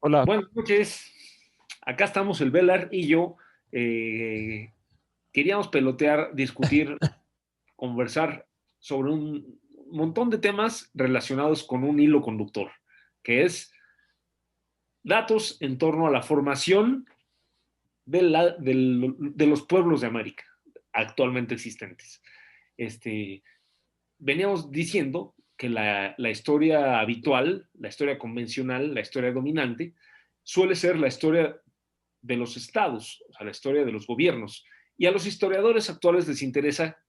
Hola. Buenas noches. Acá estamos el Velar y yo. eh, Queríamos pelotear, discutir, conversar sobre un montón de temas relacionados con un hilo conductor, que es datos en torno a la formación de los pueblos de América actualmente existentes. Este, Veníamos diciendo que la historia habitual, la historia convencional, la historia dominante, suele ser la historia de los estados, o sea, la historia de los gobiernos. Y a los historiadores actuales les interesa,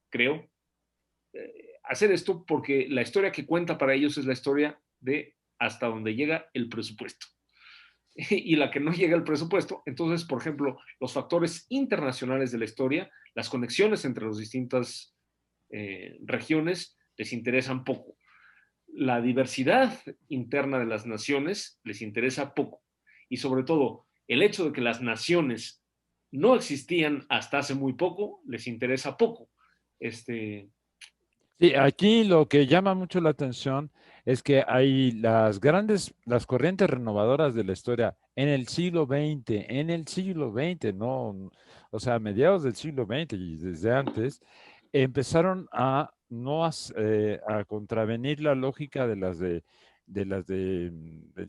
creo, hacer esto porque la historia que cuenta para ellos es la historia de hasta donde llega el presupuesto. Y la que no llega el presupuesto, entonces, por ejemplo, los factores internacionales de la historia, las conexiones entre las distintas regiones, les interesan poco. La diversidad interna de las naciones les interesa poco. Y sobre todo, el hecho de que las naciones no existían hasta hace muy poco, les interesa poco. Este, Sí, aquí lo que llama mucho la atención es que hay las corrientes renovadoras de la historia en el siglo XX, no, o sea, a mediados del siglo XX y desde antes, empezaron a no a contravenir la lógica del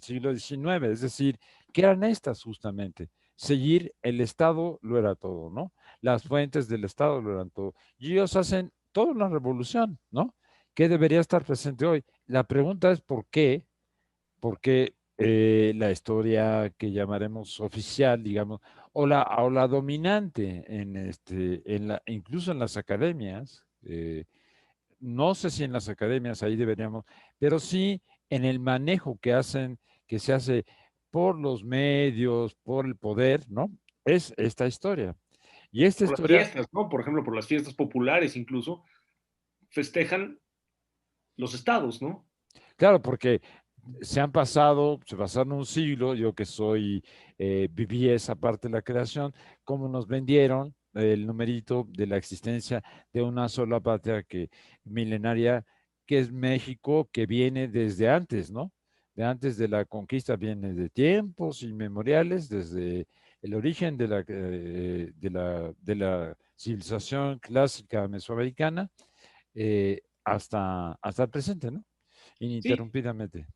siglo XIX, es decir, que eran estas justamente. Seguir el Estado lo era todo, ¿no? Las fuentes del Estado lo eran todo. Y ellos hacen toda una revolución, ¿no? ¿Qué debería estar presente hoy? La pregunta es ¿por qué? Porque la historia que llamaremos oficial, digamos, o la dominante incluso en las academias, no sé si en las academias ahí deberíamos, pero sí en el manejo que se hace por los medios, por el poder, ¿no? Es esta historia. Y esta por las historia, fiestas, ¿no? Por ejemplo, por las fiestas populares incluso, festejan los estados, ¿no? claro, porque se pasaron un siglo, yo que viví esa parte de la creación, como nos vendieron el numerito de la existencia de una sola patria milenaria, que es México, que viene desde antes, ¿no? De antes de la conquista, viene de tiempos inmemoriales, desde el origen de la civilización clásica mesoamericana, hasta el presente, ¿no? Sí, Ininterrumpidamente.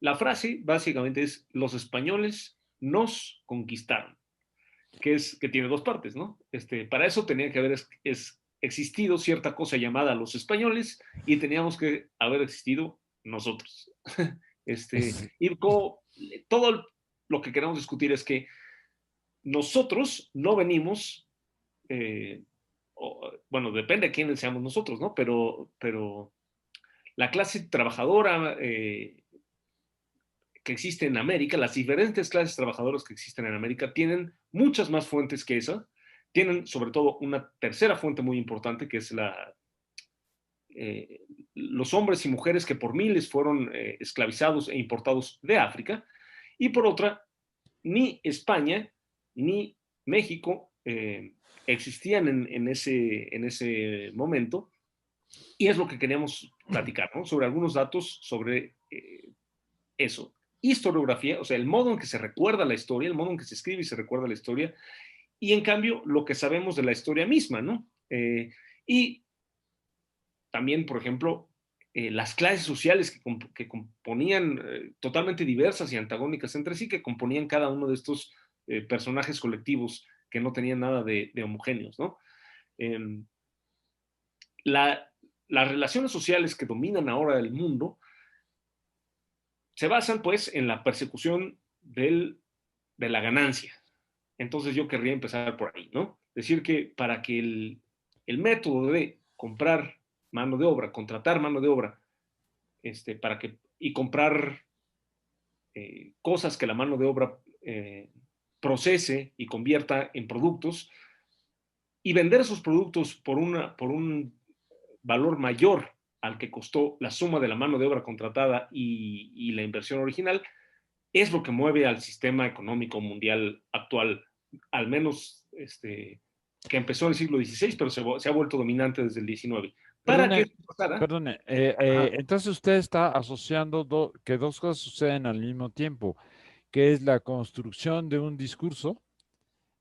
la frase básicamente es los españoles nos conquistaron, que tiene dos partes, ¿no? Para eso tenía que haber existido cierta cosa llamada los españoles y teníamos que haber existido nosotros. Es, Y como, todo lo que queremos discutir es que nosotros no venimos, eh, bueno, depende de quiénes seamos nosotros, ¿no? Pero la clase trabajadora que existe en América, las diferentes clases trabajadoras que existen en América tienen muchas más fuentes que esa, tienen sobre todo una tercera fuente muy importante que es eh, los hombres y mujeres que por miles fueron esclavizados e importados de África, y por otra, ni España ni México existían en ese momento, y es lo que queríamos platicar, ¿no? Sobre algunos datos sobre eso. Historiografía, o sea, el modo en que se recuerda la historia, el modo en que se escribe y se recuerda la historia, y en cambio lo que sabemos de la historia misma, ¿no? Y también, por ejemplo, las clases sociales que componían, totalmente diversas y antagónicas entre sí, que componían cada uno de estos personajes colectivos que no tenían nada de homogéneos, ¿no? Eh, la, las relaciones sociales que dominan ahora el mundo se basan pues en la persecución de la ganancia. Entonces yo querría empezar por ahí, ¿no? Decir que para que el método de comprar mano de obra, contratar mano de obra, y comprar cosas que la mano de obra procese y convierta en productos y vender esos productos por un valor mayor al que costó la suma de la mano de obra contratada y la inversión original, es lo que mueve al sistema económico mundial actual, al menos que empezó en el siglo XVI, pero se ha vuelto dominante desde el XIX. para que Perdone, esto pasara. perdone. Ajá. Entonces usted está asociando que dos cosas suceden al mismo tiempo, que es la construcción de un discurso,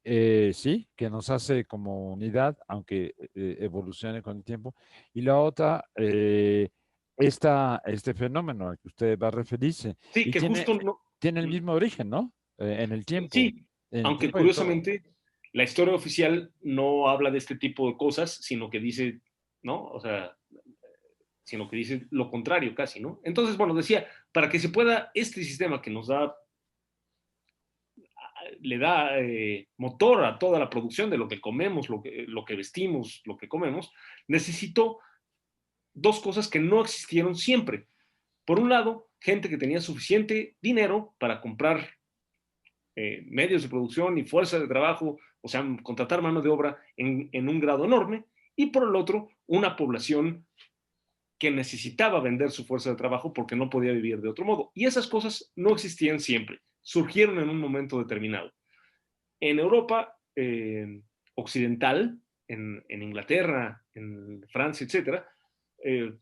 sí, que nos hace como unidad, aunque evolucione con el tiempo, y la otra, este fenómeno al que usted va a referirse, Sí, y que justo no. tiene el mismo origen, ¿no? Sí, En el aunque tiempo y en todo. curiosamente la historia oficial no habla de este tipo de cosas, sino que dice, ¿no? O sea, sino que dice lo contrario casi, ¿no? Entonces, bueno, decía, para que se pueda este sistema que nos da, le da motor a toda la producción de lo que comemos, lo que vestimos, lo que comemos, necesitó dos cosas que no existieron siempre. Por un lado, gente que tenía suficiente dinero para comprar medios de producción y fuerza de trabajo, o sea, contratar mano de obra en un grado enorme, y por el otro, una población que necesitaba vender su fuerza de trabajo porque no podía vivir de otro modo. Y esas cosas no existían siempre, surgieron en un momento determinado. En Europa occidental, en Inglaterra, en Francia, etcétera, eh,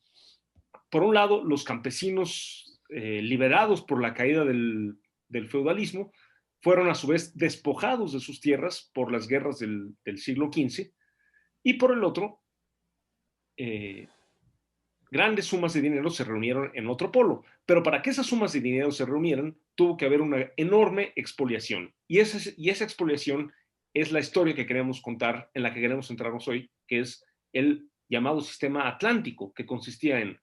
por un lado, los campesinos liberados por la caída del feudalismo fueron a su vez despojados de sus tierras por las guerras del siglo XV, y por el otro, eh, grandes sumas de dinero se reunieron en otro polo. Pero para que esas sumas de dinero se reunieran, tuvo que haber una enorme expoliación. Y esa expoliación es la historia que queremos contar, en la que queremos centrarnos hoy, que es el llamado sistema atlántico, que consistía en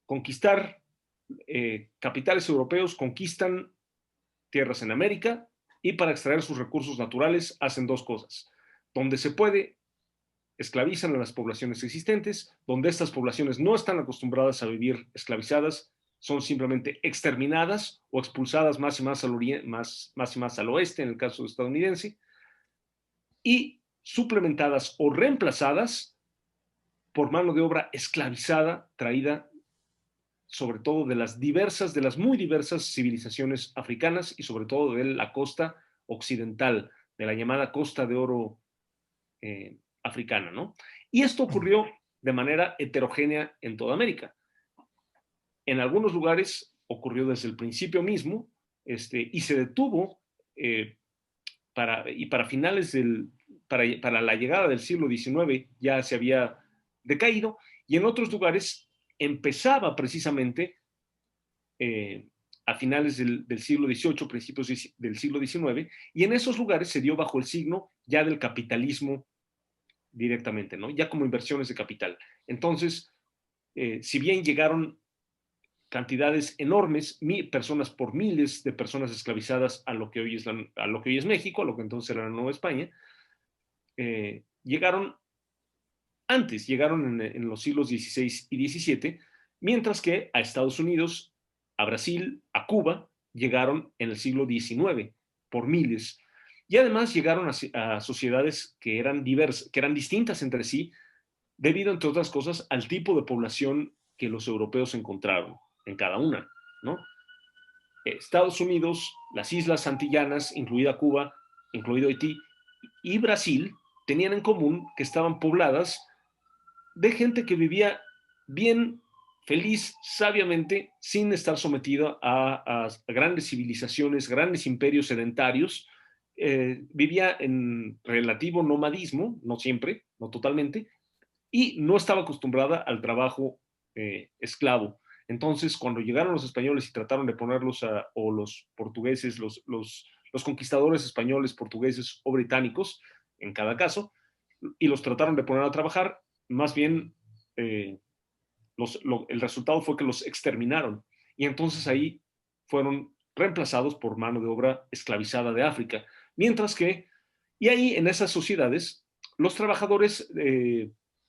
conquistar capitales europeos, conquistan tierras en América y para extraer sus recursos naturales hacen dos cosas. Donde se puede, esclavizan a las poblaciones existentes, donde estas poblaciones no están acostumbradas a vivir esclavizadas, son simplemente exterminadas o expulsadas más y más más y más al oeste, en el caso estadounidense, y suplementadas o reemplazadas por mano de obra esclavizada traída sobre todo de las muy diversas civilizaciones africanas y sobre todo de la costa occidental, de la llamada Costa de Oro africana, ¿no? Y esto ocurrió de manera heterogénea en toda América. En algunos lugares ocurrió desde el principio mismo, y se detuvo para finales para la llegada del siglo XIX ya se había decaído, y en otros lugares empezaba precisamente eh, a finales del siglo XVIII, principios del siglo XIX, y en esos lugares se dio bajo el signo ya del capitalismo directamente, ¿no? Ya como inversiones de capital. Entonces, si bien llegaron cantidades enormes, personas por miles de personas esclavizadas a lo que hoy a lo que hoy es México, a lo que entonces era la Nueva España, llegaron antes, llegaron en los siglos XVI y XVII, mientras que a Estados Unidos, a Brasil, a Cuba, llegaron en el siglo XIX por miles. Y además llegaron a sociedades que eran diversas, que eran distintas entre sí, debido, entre otras cosas, al tipo de población que los europeos encontraron en cada una, ¿no? Estados Unidos, las islas antillanas, incluida Cuba, incluido Haití, y Brasil, tenían en común que estaban pobladas de gente que vivía bien, feliz, sabiamente, sin estar sometida a grandes civilizaciones, grandes imperios sedentarios. Vivía en relativo nomadismo, no siempre, no totalmente, y no estaba acostumbrada al trabajo esclavo. Entonces, cuando llegaron los españoles y trataron de ponerlos o los portugueses, los conquistadores españoles, portugueses o británicos, en cada caso, y los trataron de poner a trabajar, más bien eh, el resultado fue que los exterminaron. Y entonces ahí fueron reemplazados por mano de obra esclavizada de África. Mientras que, y ahí en esas sociedades, los trabajadores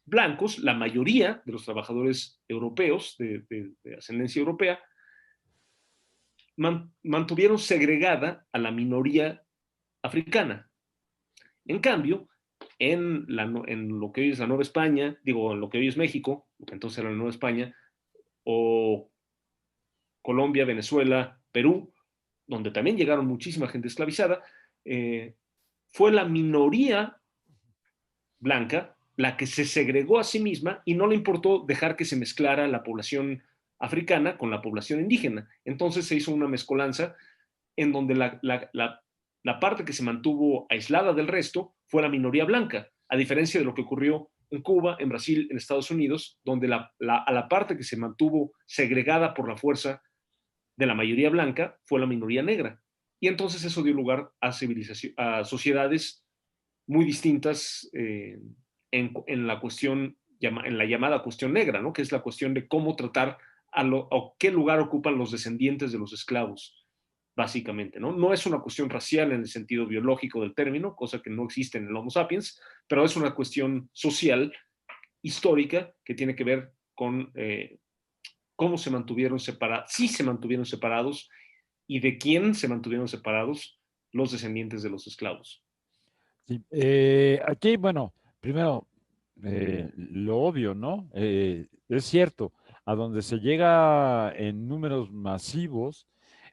blancos, la mayoría de los trabajadores europeos, de ascendencia europea, mantuvieron segregada a la minoría africana. En cambio, en lo que hoy es la Nueva España, digo, en lo que hoy es México, lo que entonces era la Nueva España, o Colombia, Venezuela, Perú, donde también llegaron muchísima gente esclavizada, fue la minoría blanca la que se segregó a sí misma y no le importó dejar que se mezclara la población africana con la población indígena. Entonces se hizo una mezcolanza en donde la parte que se mantuvo aislada del resto fue la minoría blanca, a diferencia de lo que ocurrió en Cuba, en Brasil, en Estados Unidos, donde a la parte que se mantuvo segregada por la fuerza de la mayoría blanca fue la minoría negra. Y entonces eso dio lugar a sociedades muy distintas en la cuestión, en la llamada cuestión negra, ¿no? Que es la cuestión de cómo tratar o qué lugar ocupan los descendientes de los esclavos, básicamente, ¿no? No es una cuestión racial en el sentido biológico del término, cosa que no existe en el Homo sapiens, pero es una cuestión social, histórica, que tiene que ver con cómo se mantuvieron separados, si se mantuvieron separados y de quién se mantuvieron separados los descendientes de los esclavos. Sí, aquí, bueno, primero, lo obvio, ¿no? Es cierto, a donde se llega en números masivos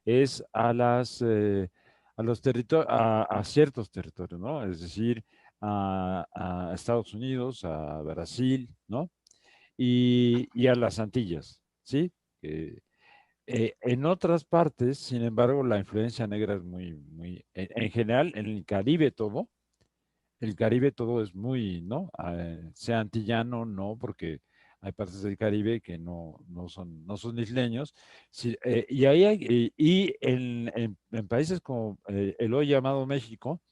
es a los territorios, a ciertos territorios, ¿no? Es decir, a Estados Unidos, a Brasil, ¿no? Y a las Antillas, ¿sí? Eh, en otras partes, sin embargo, la influencia negra es en general, en el Caribe todo es muy, ¿no? Sea antillano, no, porque hay partes del Caribe que no son isleños. Sí, y ahí y en países como el hoy llamado México,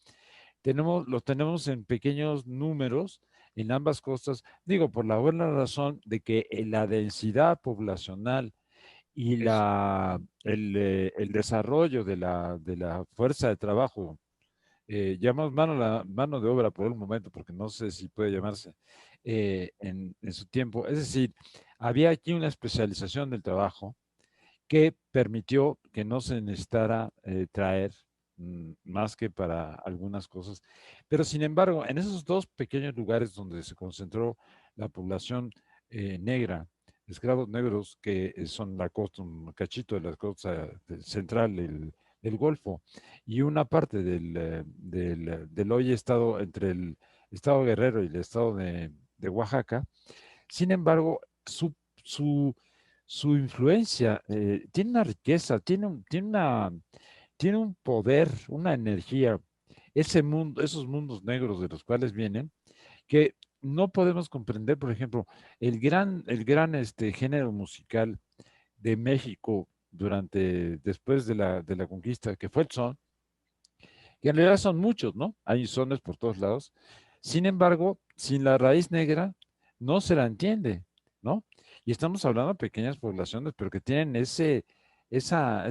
los tenemos en pequeños números en ambas costas, digo, por la buena razón de que la densidad poblacional y el desarrollo de la fuerza de trabajo, llamamos mano de obra por un momento, porque no sé si puede llamarse en su tiempo. Es decir, había aquí una especialización del trabajo que permitió que no se necesitara traer más que para algunas cosas. Pero sin embargo, en esos dos pequeños lugares donde se concentró la población negra, esclavos negros que son la costa, un cachito de la costa central del Golfo y una parte del hoy estado entre el estado Guerrero y el estado de Oaxaca. Sin embargo, su, su influencia tiene una riqueza, tiene un poder, una energía, ese mundo, esos mundos negros de los cuales vienen, que no podemos comprender. Por ejemplo, el gran género musical de México después de la conquista, que fue el son, que en realidad son muchos, ¿no? Hay sones por todos lados. Sin embargo, sin la raíz negra no se la entiende, ¿no? Y estamos hablando de pequeñas poblaciones, pero que tienen esa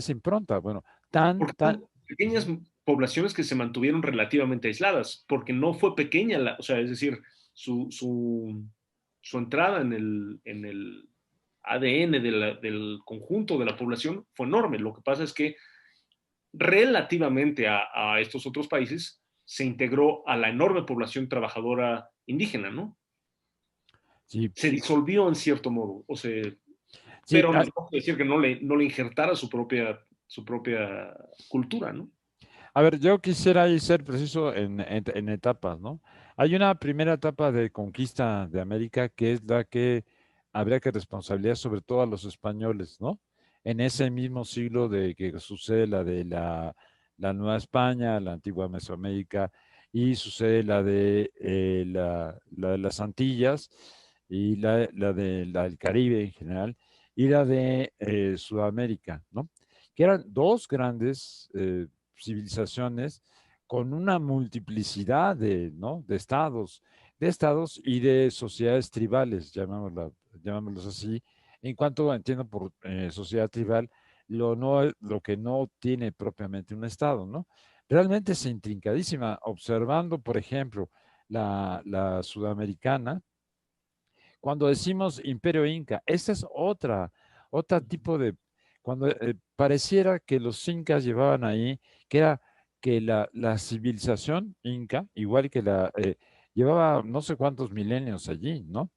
impronta. Bueno, Porque tan, son pequeñas poblaciones que se mantuvieron relativamente aisladas, porque no fue pequeña, o sea, es decir, su entrada en el ADN del conjunto de la población fue enorme. Lo que pasa es que relativamente a estos otros países se integró a la enorme población trabajadora indígena, ¿no? sí, Se disolvió en cierto modo, o sea, sí, pero no quiere decir que no le injertara su propia cultura, ¿no? a ver, yo quisiera ahí ser preciso en etapas, ¿no? Hay una primera etapa de conquista de América que es la que habría que responsabilizar sobre todo a los españoles, ¿no? En ese mismo siglo de que sucede la Nueva España, la antigua Mesoamérica, y sucede la de las Antillas y la del Caribe en general, y la de Sudamérica, ¿no? Que eran dos grandes civilizaciones con una multiplicidad ¿no? de estados y de sociedades tribales, llamémoslos así. En cuanto entiendo por sociedad tribal, lo que no tiene propiamente un estado, ¿no? Realmente es intrincadísima. Observando, por ejemplo, la sudamericana, cuando decimos Imperio Inca, esa es otra tipo de, cuando pareciera que los incas llevaban ahí, que era que la civilización inca, igual que llevaba no sé cuántos milenios allí, ¿no?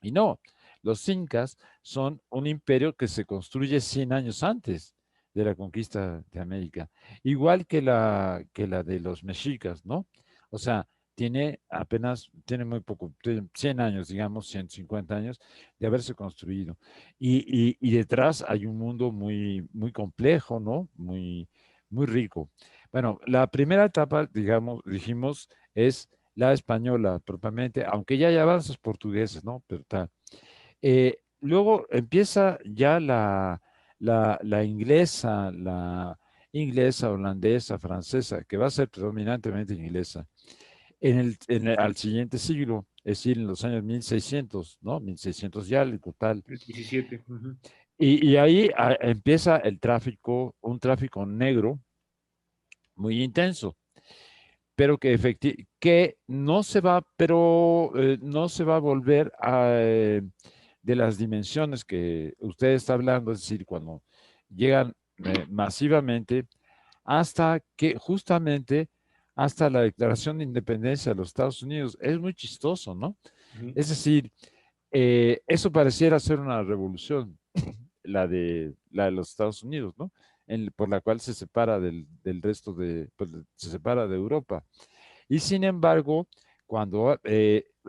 Y no, los incas son un imperio que se construye 100 años antes de la conquista de América, igual que la de los mexicas, ¿no? O sea, tiene muy poco, tiene 100 años, digamos, 150 años de haberse construido. Y detrás hay un mundo muy, muy complejo, ¿no? Muy, muy rico. Bueno, la primera etapa, digamos, dijimos, es la española propiamente, aunque ya hay avances portugueses, ¿no? Pero tal. Luego empieza ya la inglesa, holandesa, francesa, que va a ser predominantemente inglesa, al siguiente siglo, es decir, en los años 1600, ¿no? 1600 ya, el total. El 17. Ujú. Y ahí empieza el tráfico, un tráfico negro muy intenso, pero que no se va, pero no se va a volver de las dimensiones que usted está hablando, es decir, cuando llegan masivamente hasta que justamente hasta la declaración de independencia de los Estados Unidos. Es muy chistoso, ¿no? Ujú. Es decir, eso pareciera ser una revolución, la de los Estados Unidos, ¿no? Por la cual se separa del resto pues, se separa de Europa. Y sin embargo, cuando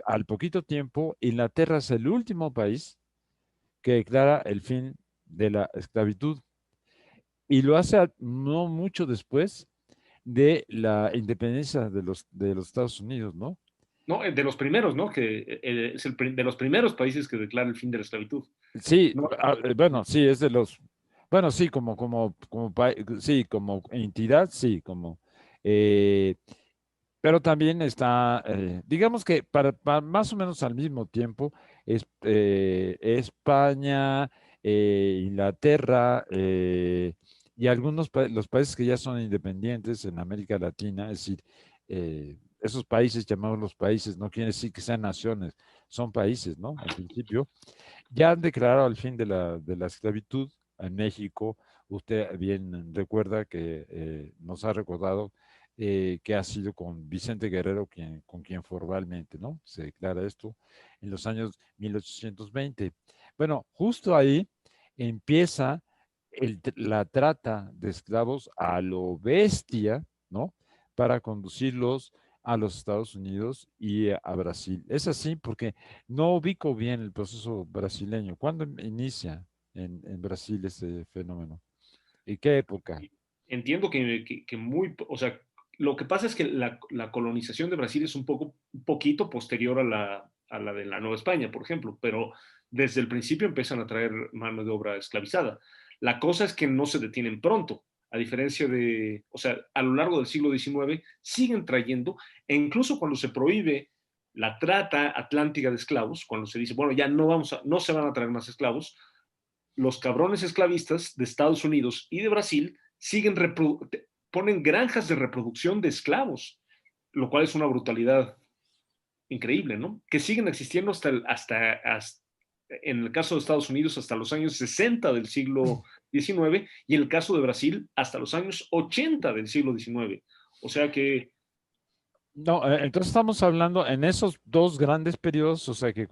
al poquito tiempo, Inglaterra es el último país que declara el fin de la esclavitud y lo hace no mucho después de la independencia de los Estados Unidos, ¿no? No, de los primeros, ¿no? Que es de los primeros países que declara el fin de la esclavitud. Sí, No, bueno, sí, es de los, bueno, sí, sí, como entidad, sí, eh, pero también está, digamos que para más o menos al mismo tiempo, España, Inglaterra y los países que ya son independientes en América Latina, es decir, esos países llamados los países, no quiere decir que sean naciones, son países, ¿no? En principio ya han declarado el fin de la esclavitud en México. Usted bien recuerda que nos ha recordado que ha sido con Vicente Guerrero con quien formalmente, ¿no? Se declara esto en los años 1820. Bueno, justo ahí empieza la trata de esclavos a lo bestia, ¿no? Para conducirlos a los Estados Unidos y a Brasil. Es así porque no ubico bien el proceso brasileño. ¿Cuándo inicia en Brasil ese fenómeno? ¿Y qué época? entiendo que o sea, lo que pasa es que la colonización de Brasil es un poquito posterior a la de la Nueva España, por ejemplo, pero desde el principio empiezan a traer mano de obra esclavizada. La cosa es que no se detienen pronto, a diferencia o sea, a lo largo del siglo XIX siguen trayendo, e incluso cuando se prohíbe la trata atlántica de esclavos, cuando se dice, bueno, ya no se van a traer más esclavos, los cabrones esclavistas de Estados Unidos y de Brasil ponen granjas de reproducción de esclavos, lo cual es una brutalidad increíble, ¿no? Que siguen existiendo hasta en el caso de Estados Unidos, hasta los años 60 del siglo XIX, y en el caso de Brasil, hasta los años 80 del siglo XIX. O sea que, No, entonces estamos hablando en esos dos grandes periodos, o sea que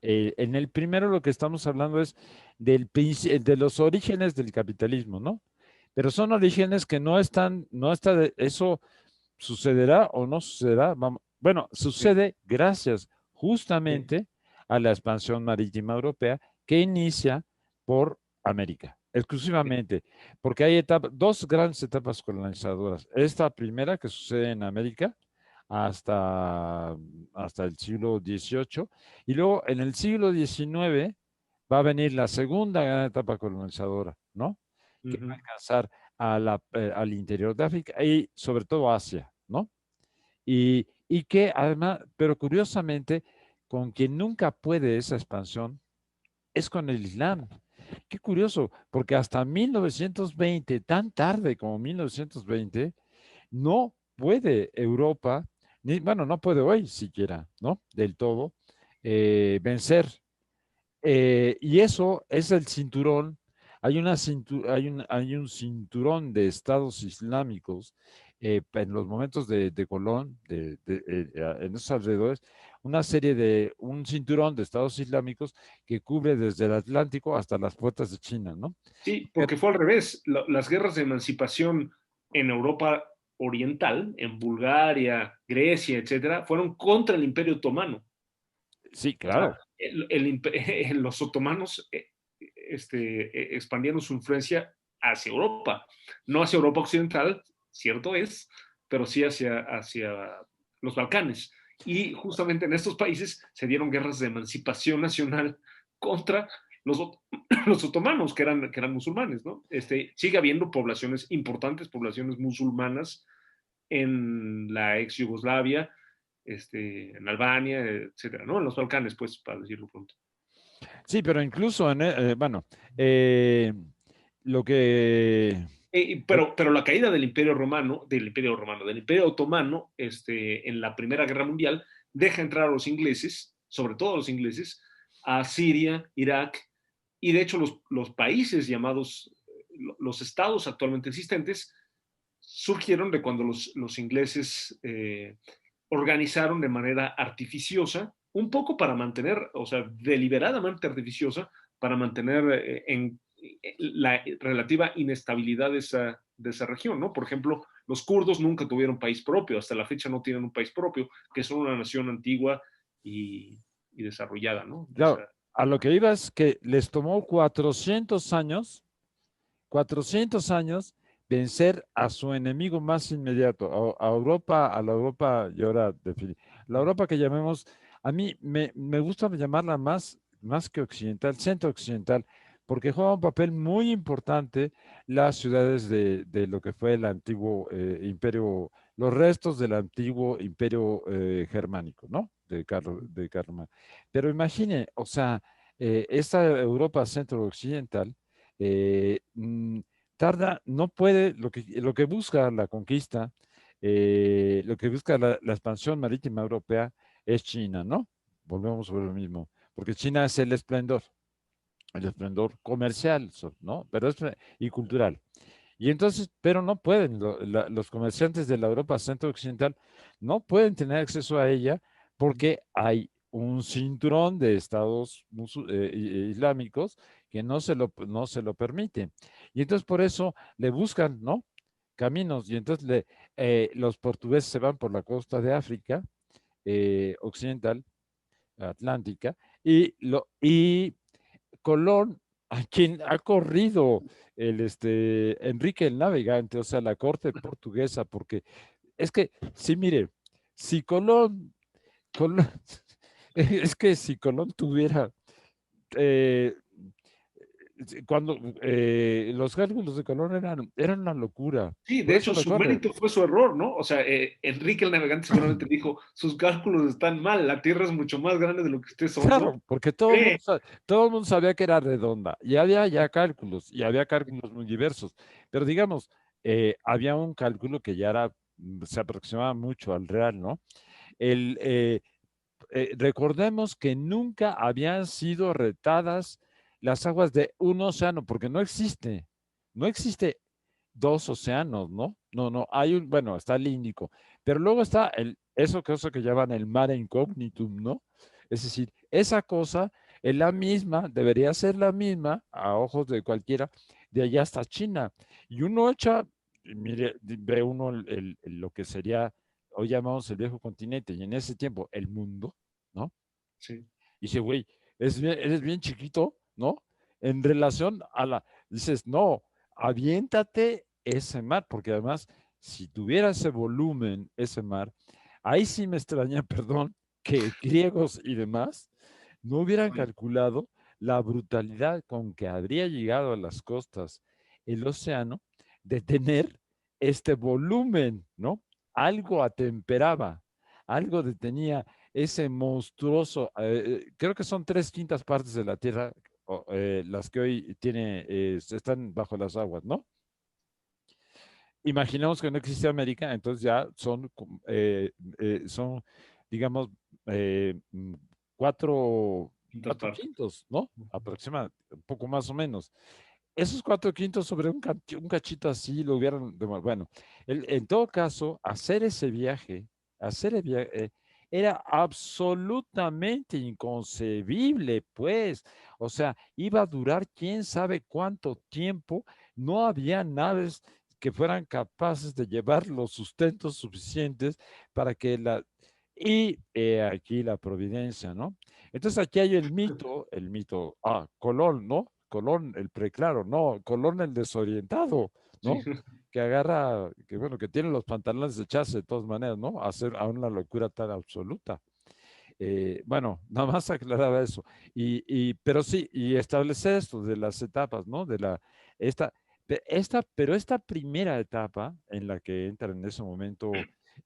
en el primero lo que estamos hablando es de los orígenes del capitalismo, ¿no? Pero son orígenes que no está eso sucederá o no sucederá. Bueno, sí, sucede gracias sí, justamente a la expansión marítima europea que inicia por América, sí, exclusivamente, porque hay dos grandes etapas colonizadoras. Esta primera que sucede en América hasta, hasta el siglo XVIII, y luego en el siglo XIX va a venir la segunda gran etapa colonizadora, ¿no? Que va a ujú, alcanzar al interior de África y sobre todo Asia, ¿no? Y que además, pero curiosamente, con quien nunca puede esa expansión es con el Islam. Qué curioso, porque hasta 1920, tan tarde como 1920, no puede Europa, bueno, no puede hoy siquiera, ¿no? Del todo, vencer. Y eso es el cinturón. Hay un cinturón de estados islámicos en los momentos de Colón, en esos alrededores, un cinturón de estados islámicos que cubre desde el Atlántico hasta las puertas de China, ¿no? sí, Pero- porque fue al revés. Las guerras de emancipación en Europa oriental, en Bulgaria, Grecia, etcétera, fueron contra el Imperio Otomano. Sí, O sea, claro. los otomanos expandieron su influencia hacia Europa, no hacia Europa occidental, cierto es, pero sí hacia los Balcanes. Y justamente en estos países se dieron guerras de emancipación nacional contra los, los otomanos, que eran musulmanes, ¿no? Sigue habiendo poblaciones importantes, poblaciones musulmanas en la ex Yugoslavia, en Albania, etcétera, ¿no? En los Balcanes, pues, para decirlo pronto. Sí, pero incluso bueno, eh, lo que... Pero la caída del Imperio Otomano, en la Primera Guerra Mundial, deja entrar a los ingleses, sobre todo a los ingleses, a Siria, Irak, y de hecho los países llamados, los estados actualmente existentes, surgieron de cuando los ingleses organizaron de manera artificiosa, un poco para mantener, o sea, deliberadamente artificiosa, para mantener en la relativa inestabilidad de esa región, ¿no? Por ejemplo, los kurdos nunca tuvieron país propio, hasta la fecha no tienen un país propio, que son una nación antigua y desarrollada, ¿no? Claro, a lo que iba es que les tomó 400 años vencer a su enemigo más inmediato, a Europa, a la Europa, y ahora la Europa que llamemos, a mí me gusta llamarla más que occidental, centro occidental, porque juega un papel muy importante las ciudades de lo que fue el antiguo imperio, los restos del antiguo imperio germánico, ¿no? De Carlos. Pero imagine, o sea, esta Europa centro-occidental, eh, mm, tarda, no puede, lo que busca la conquista, lo que busca la expansión marítima europea es China, ¿no? Volvemos sobre lo mismo, porque China es el esplendor comercial, ¿no? Pero y cultural. Y entonces, pero no pueden, los comerciantes de la Europa centro-occidental no pueden tener acceso a ella porque hay un cinturón de estados islámicos que no se lo permite. Y entonces por eso le buscan, ¿no? Caminos. Y entonces los portugueses se van por la costa de África occidental, atlántica, y Colón, a quien ha corrido Enrique el Navegante, o sea, la corte portuguesa, porque es que, sí, mire, si Colón es que si Colón tuviera, eh, cuando los cálculos de Colón eran una locura, Sí, por de eso hecho, su recuerde, mérito fue su error, ¿no? O sea, Enrique el Navegante seguramente dijo, sus cálculos están mal, la Tierra es mucho más grande de lo que ustedes son, ¿no? claro, porque Sí, todo el mundo sabía que era redonda y había ya cálculos y había cálculos muy diversos, pero digamos, había un cálculo que ya se aproximaba mucho al real, ¿no? El, recordemos que nunca habían sido retadas las aguas de un océano, porque no existe dos océanos, ¿no? No, no, bueno, está el Índico, pero luego está eso que llaman el mare incognitum, ¿no? Es decir, esa cosa es la misma, debería ser la misma a ojos de cualquiera, de allá hasta China. Y uno echa, mire, ve uno lo que sería, hoy llamamos el viejo continente, y en ese tiempo el mundo, ¿no? sí. Y dice, güey, eres bien chiquito, ¿no? En relación a dices, no, aviéntate ese mar, porque además, si tuviera ese volumen, ese mar, ahí sí me extraña, perdón, que griegos y demás no hubieran calculado la brutalidad con que habría llegado a las costas el océano de tener este volumen, ¿no? Algo atemperaba, algo detenía ese monstruoso, creo que son 3/5 partes de la Tierra las que hoy están bajo las aguas, ¿no? Imaginemos que no existe América, entonces ya son digamos, cuatro, Quintas cuatro partes. quintos, ¿no? Aproximadamente, un poco más o menos. Esos 4/5 sobre un cachito así lo hubieran, bueno, en todo caso, hacer el viaje, era absolutamente inconcebible, pues, o sea, iba a durar quién sabe cuánto tiempo, no había naves que fueran capaces de llevar los sustentos suficientes para que y aquí la providencia, ¿no? Entonces aquí hay el mito, Colón, ¿no? Colón el preclaro, no, Colón el desorientado, Sí. ¿no? Que agarra, que bueno, que tiene los pantalones de echarse de todas maneras, ¿no? Hacer a una locura tan absoluta. Bueno, nada más aclaraba eso. Pero sí, y establecer esto de las etapas, ¿no? Esta, pero esta primera etapa en la que entra en ese momento,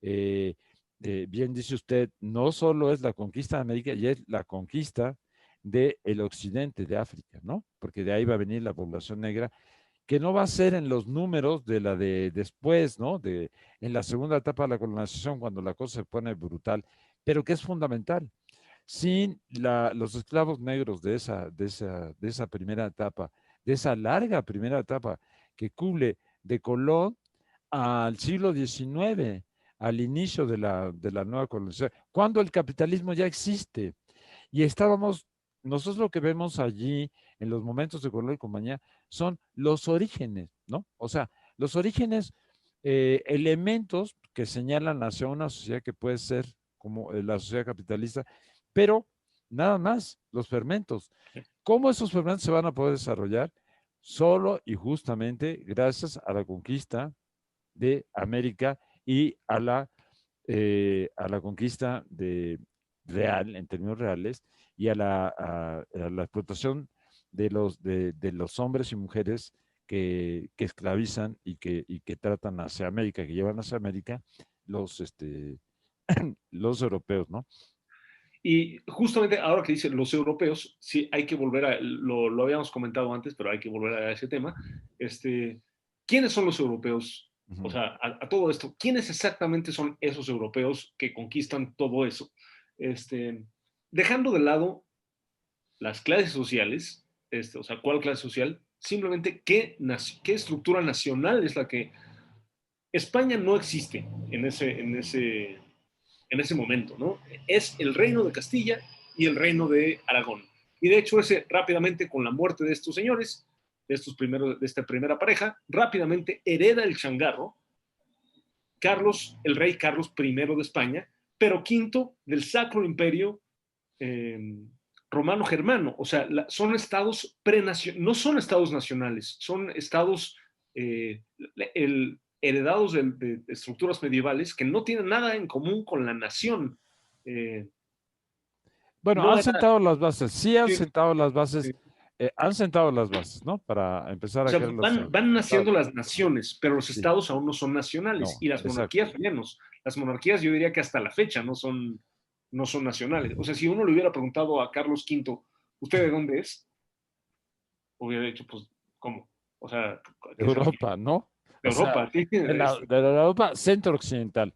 eh, bien dice usted, no solo es la conquista de América, ya es la conquista del occidente de África, ¿no? Porque de ahí va a venir la población negra, que no va a ser en los números de la de después, ¿no? En la segunda etapa de la colonización, cuando la cosa se pone brutal, pero que es fundamental. Sin los esclavos negros de esa primera etapa, de esa larga primera etapa que cubre de Colón al siglo XIX, al inicio de la nueva colonización, cuando el capitalismo ya existe. Y nosotros lo que vemos allí en los momentos de Colón y compañía son los orígenes, ¿no? O sea, los orígenes, elementos que señalan hacia una sociedad que puede ser como la sociedad capitalista, pero nada más, los fermentos. ¿Cómo esos fermentos se van a poder desarrollar? Solo y justamente gracias a la conquista de América y a la conquista real, en términos reales, y a la explotación de los hombres y mujeres que esclavizan y que tratan hacia América, que llevan hacia América los europeos, ¿no? Y justamente ahora que dicen los europeos, sí hay que volver lo habíamos comentado antes, pero hay que volver a ese tema. ¿Quiénes son los europeos? O Ujú. sea, a todo esto, ¿quiénes exactamente son esos europeos que conquistan todo eso? Dejando de lado las clases sociales, o sea, ¿cuál clase social? Simplemente qué estructura nacional es la que España no existe en ese momento, ¿no? Es el reino de Castilla y el reino de Aragón. Y de hecho, rápidamente con la muerte de estos señores, de esta primera pareja, rápidamente hereda el changarro el rey Carlos I de España, pero quinto del Sacro Imperio eh, Romano Germano. O sea, son estados no son estados nacionales, son estados heredados de estructuras medievales que no tienen nada en común con la nación. Eh, Bueno, no han era, sentado las bases, sí han sí, sentado las bases, sí. han sentado las bases, ¿no? Para empezar O a sea, crear los van naciendo estados. las naciones, pero los Sí, estados aún no son nacionales no, y las exacto. monarquías menos. Las monarquías yo diría que hasta la fecha no son nacionales. O sea, si uno le hubiera preguntado a Carlos V, ¿usted de dónde es? Hubiera dicho, pues, ¿cómo? O sea, ¿qué se refiere? Europa, ¿no? De O sea, Europa, sí, de la Europa centro-occidental,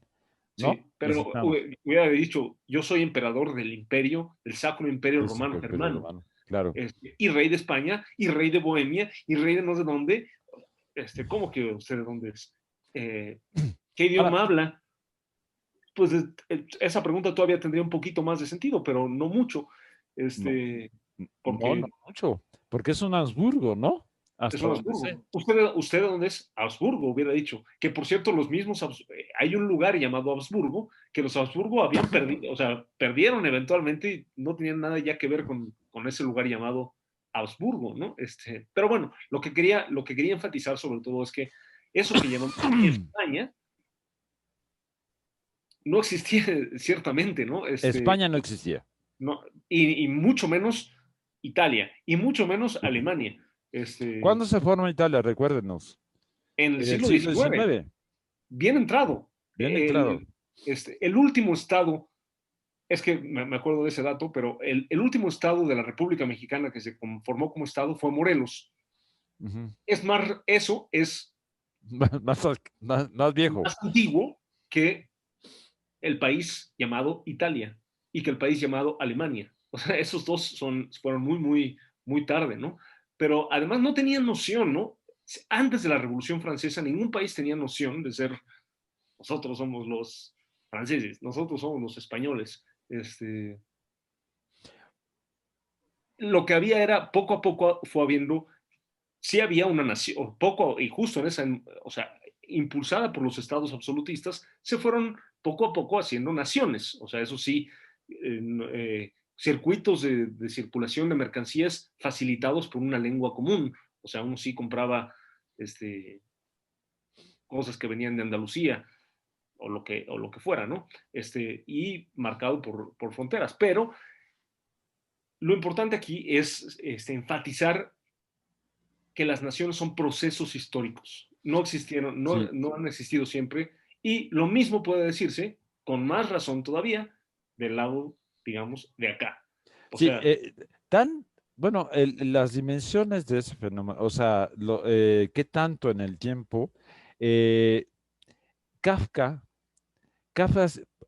¿no? sí, pero Necesitamos. hubiera dicho, yo soy emperador del imperio, del Sacro Imperio Ese Romano Imperio Germano, Romano, claro. y rey de España, y rey de Bohemia, y rey de no sé dónde. ¿Cómo que usted de dónde es? ¿Qué Ahora, idioma habla? Pues esa pregunta todavía tendría un poquito más de sentido, pero no mucho, no, no, no porque mucho, porque es un Habsburgo, ¿no? es Hasta un donde sé. Habsburgo. ¿Usted de dónde es? Habsburgo, hubiera dicho. Que por cierto, hay un lugar llamado Habsburgo, que los Habsburgo habían perdido, o sea, perdieron eventualmente y no tenían nada ya que ver con ese lugar llamado Habsburgo, ¿no? Pero bueno, lo que quería enfatizar sobre todo es que eso que llamamos España no existía ciertamente, ¿no? España no existía. No, y mucho menos Italia, y mucho menos Alemania. ¿Cuándo se forma Italia? Recuérdenos. En el En el siglo siglo XIX, XIX, bien entrado. bien entrado. El último estado, es que me acuerdo de ese dato, pero el último estado de la República Mexicana que se conformó como estado fue Morelos. Ujú. Es más, eso es Más viejo. más antiguo que el país llamado Italia y que el país llamado Alemania. O sea, esos dos fueron muy, muy, muy tarde, ¿no? Pero además no tenían noción, ¿no? Antes de la Revolución Francesa, ningún país tenía noción de ser, nosotros somos los franceses, nosotros somos los españoles. Lo que había era, poco a poco fue habiendo, sí había una nación, poco, y justo en esa, o sea, impulsada por los estados absolutistas, se fueron poco a poco haciendo naciones. O sea, eso sí, circuitos de circulación de mercancías facilitados por una lengua común. O sea, uno sí compraba cosas que venían de Andalucía o lo que fuera, ¿no? Y marcado por fronteras. Pero lo importante aquí es enfatizar que las naciones son procesos históricos. No existieron, Sí, no han existido siempre. Y lo mismo puede decirse, con más razón todavía, del lado, digamos, de acá. O sí, sea, bueno, las dimensiones de ese fenómeno, o sea, qué tanto en el tiempo, eh, Kafka, Kafka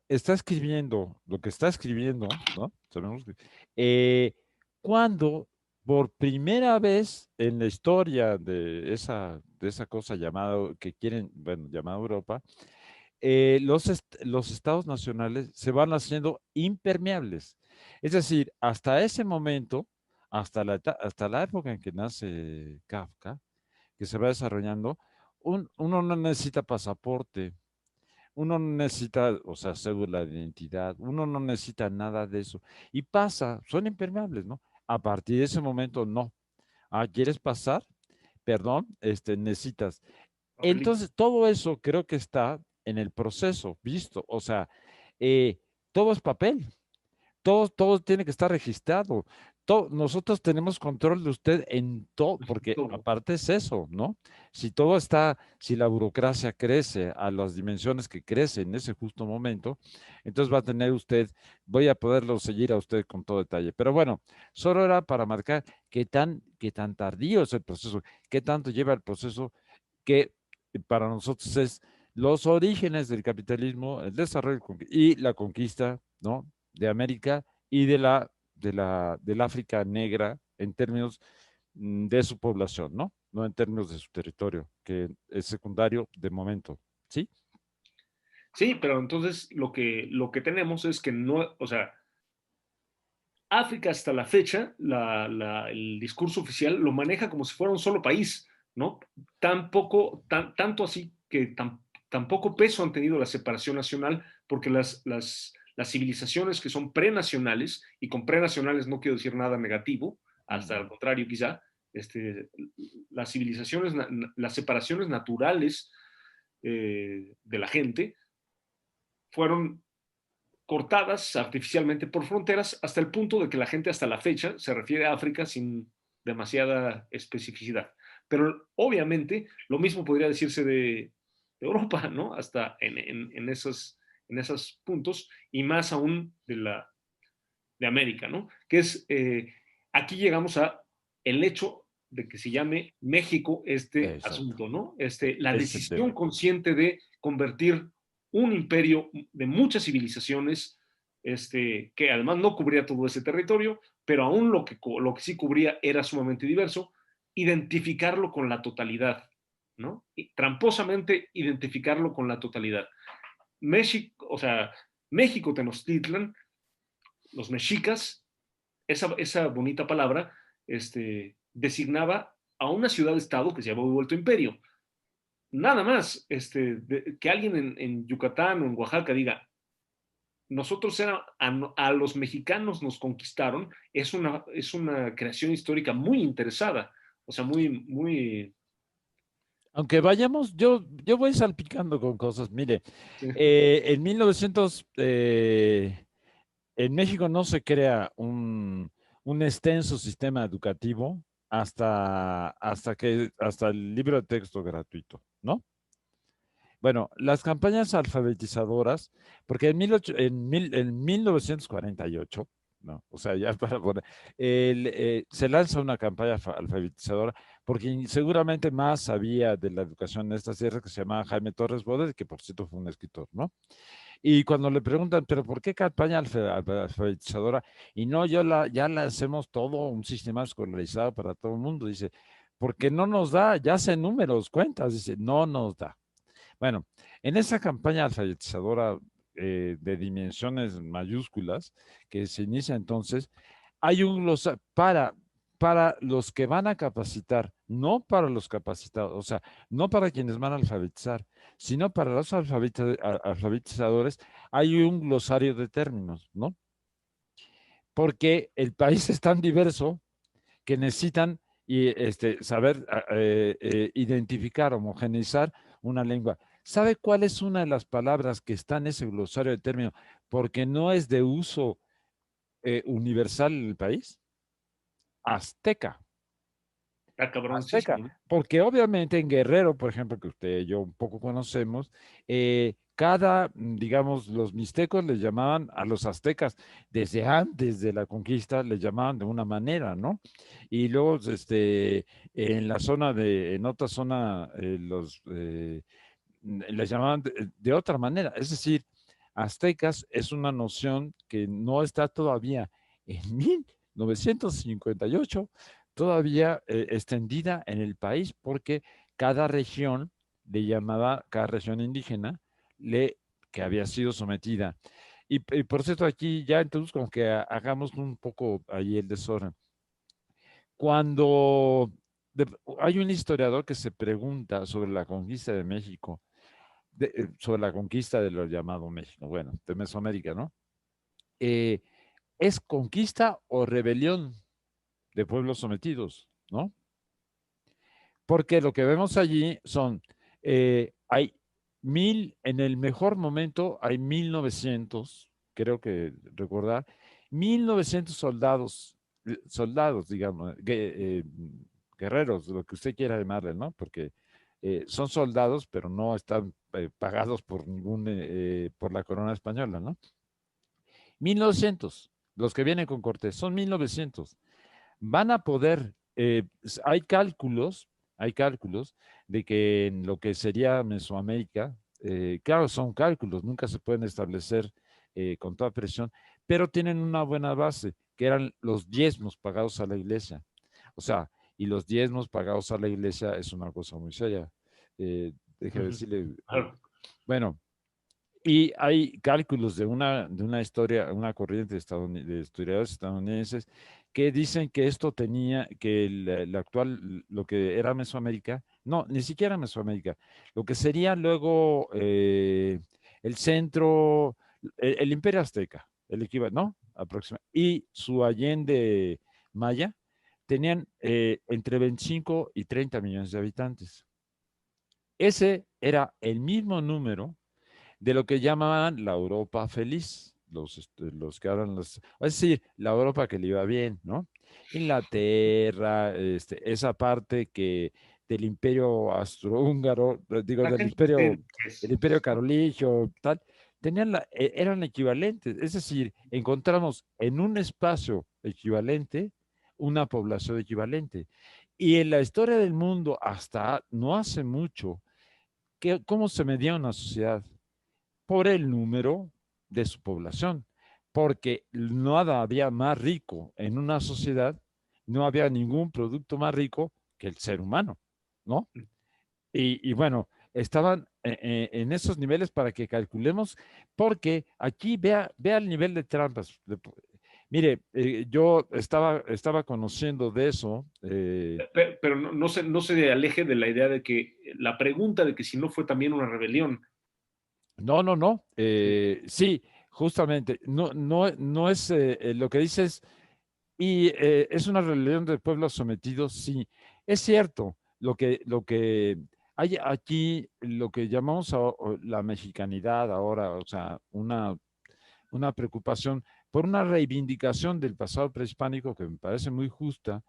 está escribiendo lo que está escribiendo, ¿no? Sabemos que, eh, cuando por primera vez en la historia de esa cosa llamada, que quieren, bueno, llamada Europa, los estados nacionales se van haciendo impermeables. Es decir, hasta ese momento, hasta la época en que nace Kafka, que se va desarrollando, uno no necesita pasaporte, uno no necesita, o sea, cédula de identidad, uno no necesita nada de eso. Y pasa, son impermeables, ¿no? A partir de ese momento, no. Ah, ¿quieres pasar? Perdón, necesitas. papelito. Entonces, todo eso creo que está en el proceso, visto. O sea, eh, todo es papel, todo tiene que estar registrado. Nosotros tenemos control de usted en todo, porque Todo. aparte es eso, ¿no? Si todo está, si la burocracia crece a las dimensiones que crece en ese justo momento, entonces va a tener usted, voy a poderlo seguir a usted con todo detalle. Pero bueno, solo era para marcar qué tan tardío es el proceso, qué tanto lleva el proceso que para nosotros es los orígenes del capitalismo, el desarrollo y la conquista, ¿no? De América y del África negra en términos de su población, ¿no? No en términos de su territorio, que es secundario de momento, ¿sí? Sí, pero entonces lo que tenemos es que no, o sea, África hasta la fecha, el discurso oficial lo maneja como si fuera un solo país, ¿no? Tanto así que tan poco peso han tenido la separación nacional, porque las civilizaciones que son prenacionales, y con prenacionales no quiero decir nada negativo, hasta al contrario quizá, las civilizaciones, las separaciones naturales de la gente fueron cortadas artificialmente por fronteras hasta el punto de que la gente hasta la fecha se refiere a África sin demasiada especificidad. Pero obviamente lo mismo podría decirse de Europa, ¿no? Hasta en esos puntos y más aún de América, ¿no? Que es, aquí llegamos a el hecho de que se llame México este Exacto. asunto, ¿no? La Ese es el decisión tema. consciente de convertir un imperio de muchas civilizaciones, que además no cubría todo ese territorio, pero aún lo que sí cubría era sumamente diverso, identificarlo con la totalidad, ¿no? Y tramposamente identificarlo con la totalidad. México, o sea, México Tenochtitlan, los mexicas, esa bonita palabra, designaba a una ciudad-estado que se había vuelto imperio. Nada más, que alguien en Yucatán o en Oaxaca diga, nosotros a los mexicanos nos conquistaron, es una creación histórica muy interesada, o sea, muy... Aunque vayamos, yo voy salpicando con cosas. Mire, Sí, en 1900, en México no se crea un extenso sistema educativo hasta el libro de texto gratuito, ¿no? Bueno, las campañas alfabetizadoras, porque en 1948, ¿no? O sea, ya para poner, se lanza una campaña alfabetizadora, porque seguramente más sabía de la educación en estas tierras, que se llamaba Jaime Torres Bodet, que por cierto fue un escritor, ¿no? Y cuando le preguntan, pero ¿por qué campaña alfabetizadora? Y no, ya la hacemos todo un sistema escolarizado para todo el mundo, dice, porque no nos da, ya sé números, cuentas, dice, no nos da. Bueno, en esa campaña alfabetizadora de dimensiones mayúsculas que se inicia entonces, hay un glosario para los que van a capacitar, no para los capacitados, o sea, no para quienes van a alfabetizar, sino para los alfabetizadores, hay un glosario de términos, ¿no? Porque el país es tan diverso que necesitan saber identificar, homogeneizar una lengua. ¿Sabe cuál es una de las palabras que está en ese glosario de términos? Porque no es de uso universal en el país. Azteca. Está Azteca. cabroncísimo, ¿no? Porque obviamente en Guerrero, por ejemplo, que usted y yo un poco conocemos, digamos, los mixtecos les llamaban a los aztecas, desde antes de la conquista, les llamaban de una manera, ¿no? Y luego, en otra zona, les llamaban de otra manera. Es decir, aztecas es una noción que no está todavía en 1958 todavía extendida en el país porque cada región le llamaba, cada región indígena, que había sido sometida. Y por cierto, aquí ya entonces como que hagamos un poco ahí el desorden. Cuando hay un historiador que se pregunta sobre la conquista de México, sobre la conquista de lo llamado México, bueno, de Mesoamérica, ¿no? Eh, ¿Es conquista o rebelión de pueblos sometidos, ¿no? Porque lo que vemos allí son, hay en el mejor momento hay 1900, creo que recordar, 1900 soldados, digamos, guerreros, lo que usted quiera llamarle, ¿no? Porque son soldados, pero no están pagados por por la corona española, ¿no? 1900, los que vienen con Cortés, son 1900 van a poder, hay cálculos de que en lo que sería Mesoamérica, claro, son cálculos, nunca se pueden establecer con toda presión, pero tienen una buena base, que eran los diezmos pagados a la iglesia. O sea, y los diezmos pagados a la iglesia es una cosa muy seria. Déjeme decirle, Claro. bueno, y hay cálculos de una historia, una corriente de historiadores estadounidenses que dicen que esto tenía, que el actual, lo que era Mesoamérica, no, ni siquiera Mesoamérica, lo que sería luego el centro, el Imperio Azteca, el equivalente, ¿no? Aproximadamente, y su Allende Maya, tenían entre 25 y 30 millones de habitantes. Ese era el mismo número de lo que llamaban la Europa feliz, los que hablan es decir, la Europa que le iba bien, ¿no? Inglaterra, esa parte que del imperio austrohúngaro, digo, La gente que del es, imperio carolingio, tal, eran equivalentes, es decir, encontramos en un espacio equivalente una población equivalente. Y en la historia del mundo, hasta no hace mucho, ¿cómo se medía una sociedad? Por el número de su población, porque no había más rico en una sociedad, no había ningún producto más rico que el ser humano, ¿no? Y bueno, estaban en esos niveles para que calculemos, porque aquí vea el nivel de trampas. Mire, yo estaba conociendo de eso. pero no se aleje de la idea de que la pregunta de que si no fue también una rebelión. No, no, no. Sí. Sí, justamente. No, no, no es lo que dices. Y es una rebelión de pueblos sometidos, sí. Es cierto, lo que hay aquí, lo que llamamos la mexicanidad ahora, o sea, una preocupación por una reivindicación del pasado prehispánico que me parece muy justa,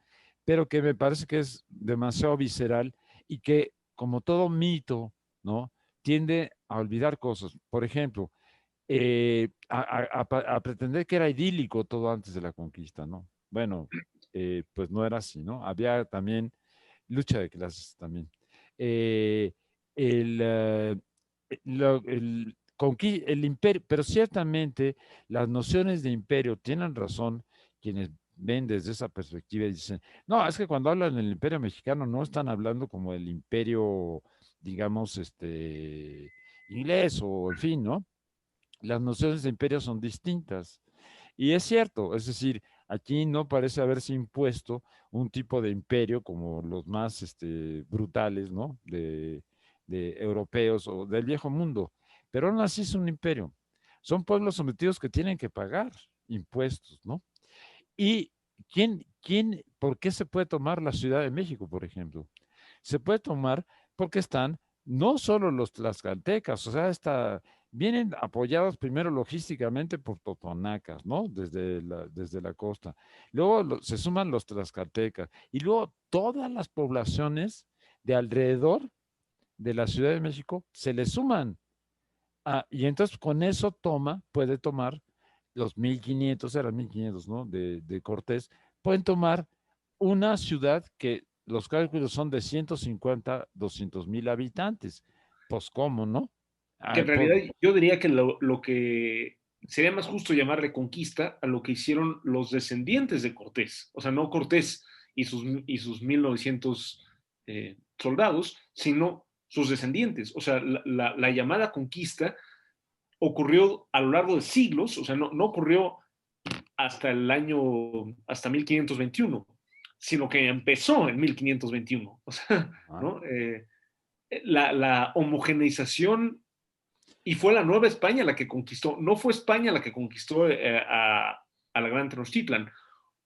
pero que me parece que es demasiado visceral y que, como todo mito, ¿no? Tiende a olvidar cosas. Por ejemplo, a pretender que era idílico todo antes de la conquista, ¿no? Bueno, pues no era así, ¿no? Había también lucha de clases también. Eh, el, el imperio, pero ciertamente las nociones de imperio tienen razón quienes ven desde esa perspectiva y dicen, no, es que cuando hablan del imperio mexicano no están hablando como el imperio, digamos, inglés o en fin, ¿no? Las nociones de imperio son distintas. Y es cierto, es decir, Aquí no parece haberse impuesto un tipo de imperio como los más brutales, ¿no? De europeos o del viejo mundo. Pero aún así es un imperio. Son pueblos sometidos que tienen que pagar impuestos, ¿no? ¿Y por qué se puede tomar la Ciudad de México, por ejemplo? Se puede tomar porque están no solo los tlaxcaltecas, o sea, vienen apoyados primero logísticamente por totonacas, ¿no? Desde la costa. Luego se suman los tlaxcaltecas y luego todas las poblaciones de alrededor de la Ciudad de México se le suman. Y entonces con eso puede tomar los 1500, eran 1500, ¿no? De Cortés, pueden tomar una ciudad que los cálculos son de 150, 200,000 habitantes. Pues, ¿cómo, no? Que Ah, en realidad yo diría que lo que sería más justo llamarle conquista a lo que hicieron los descendientes de Cortés. O sea, no Cortés y sus 1900 soldados, sino sus descendientes. O sea, la llamada conquista ocurrió a lo largo de siglos, o sea, no ocurrió hasta hasta 1521, sino que empezó en 1521. O sea, ah, ¿no? La homogeneización, y fue la Nueva España la que conquistó, no fue España la que conquistó a la Gran Tenochtitlan,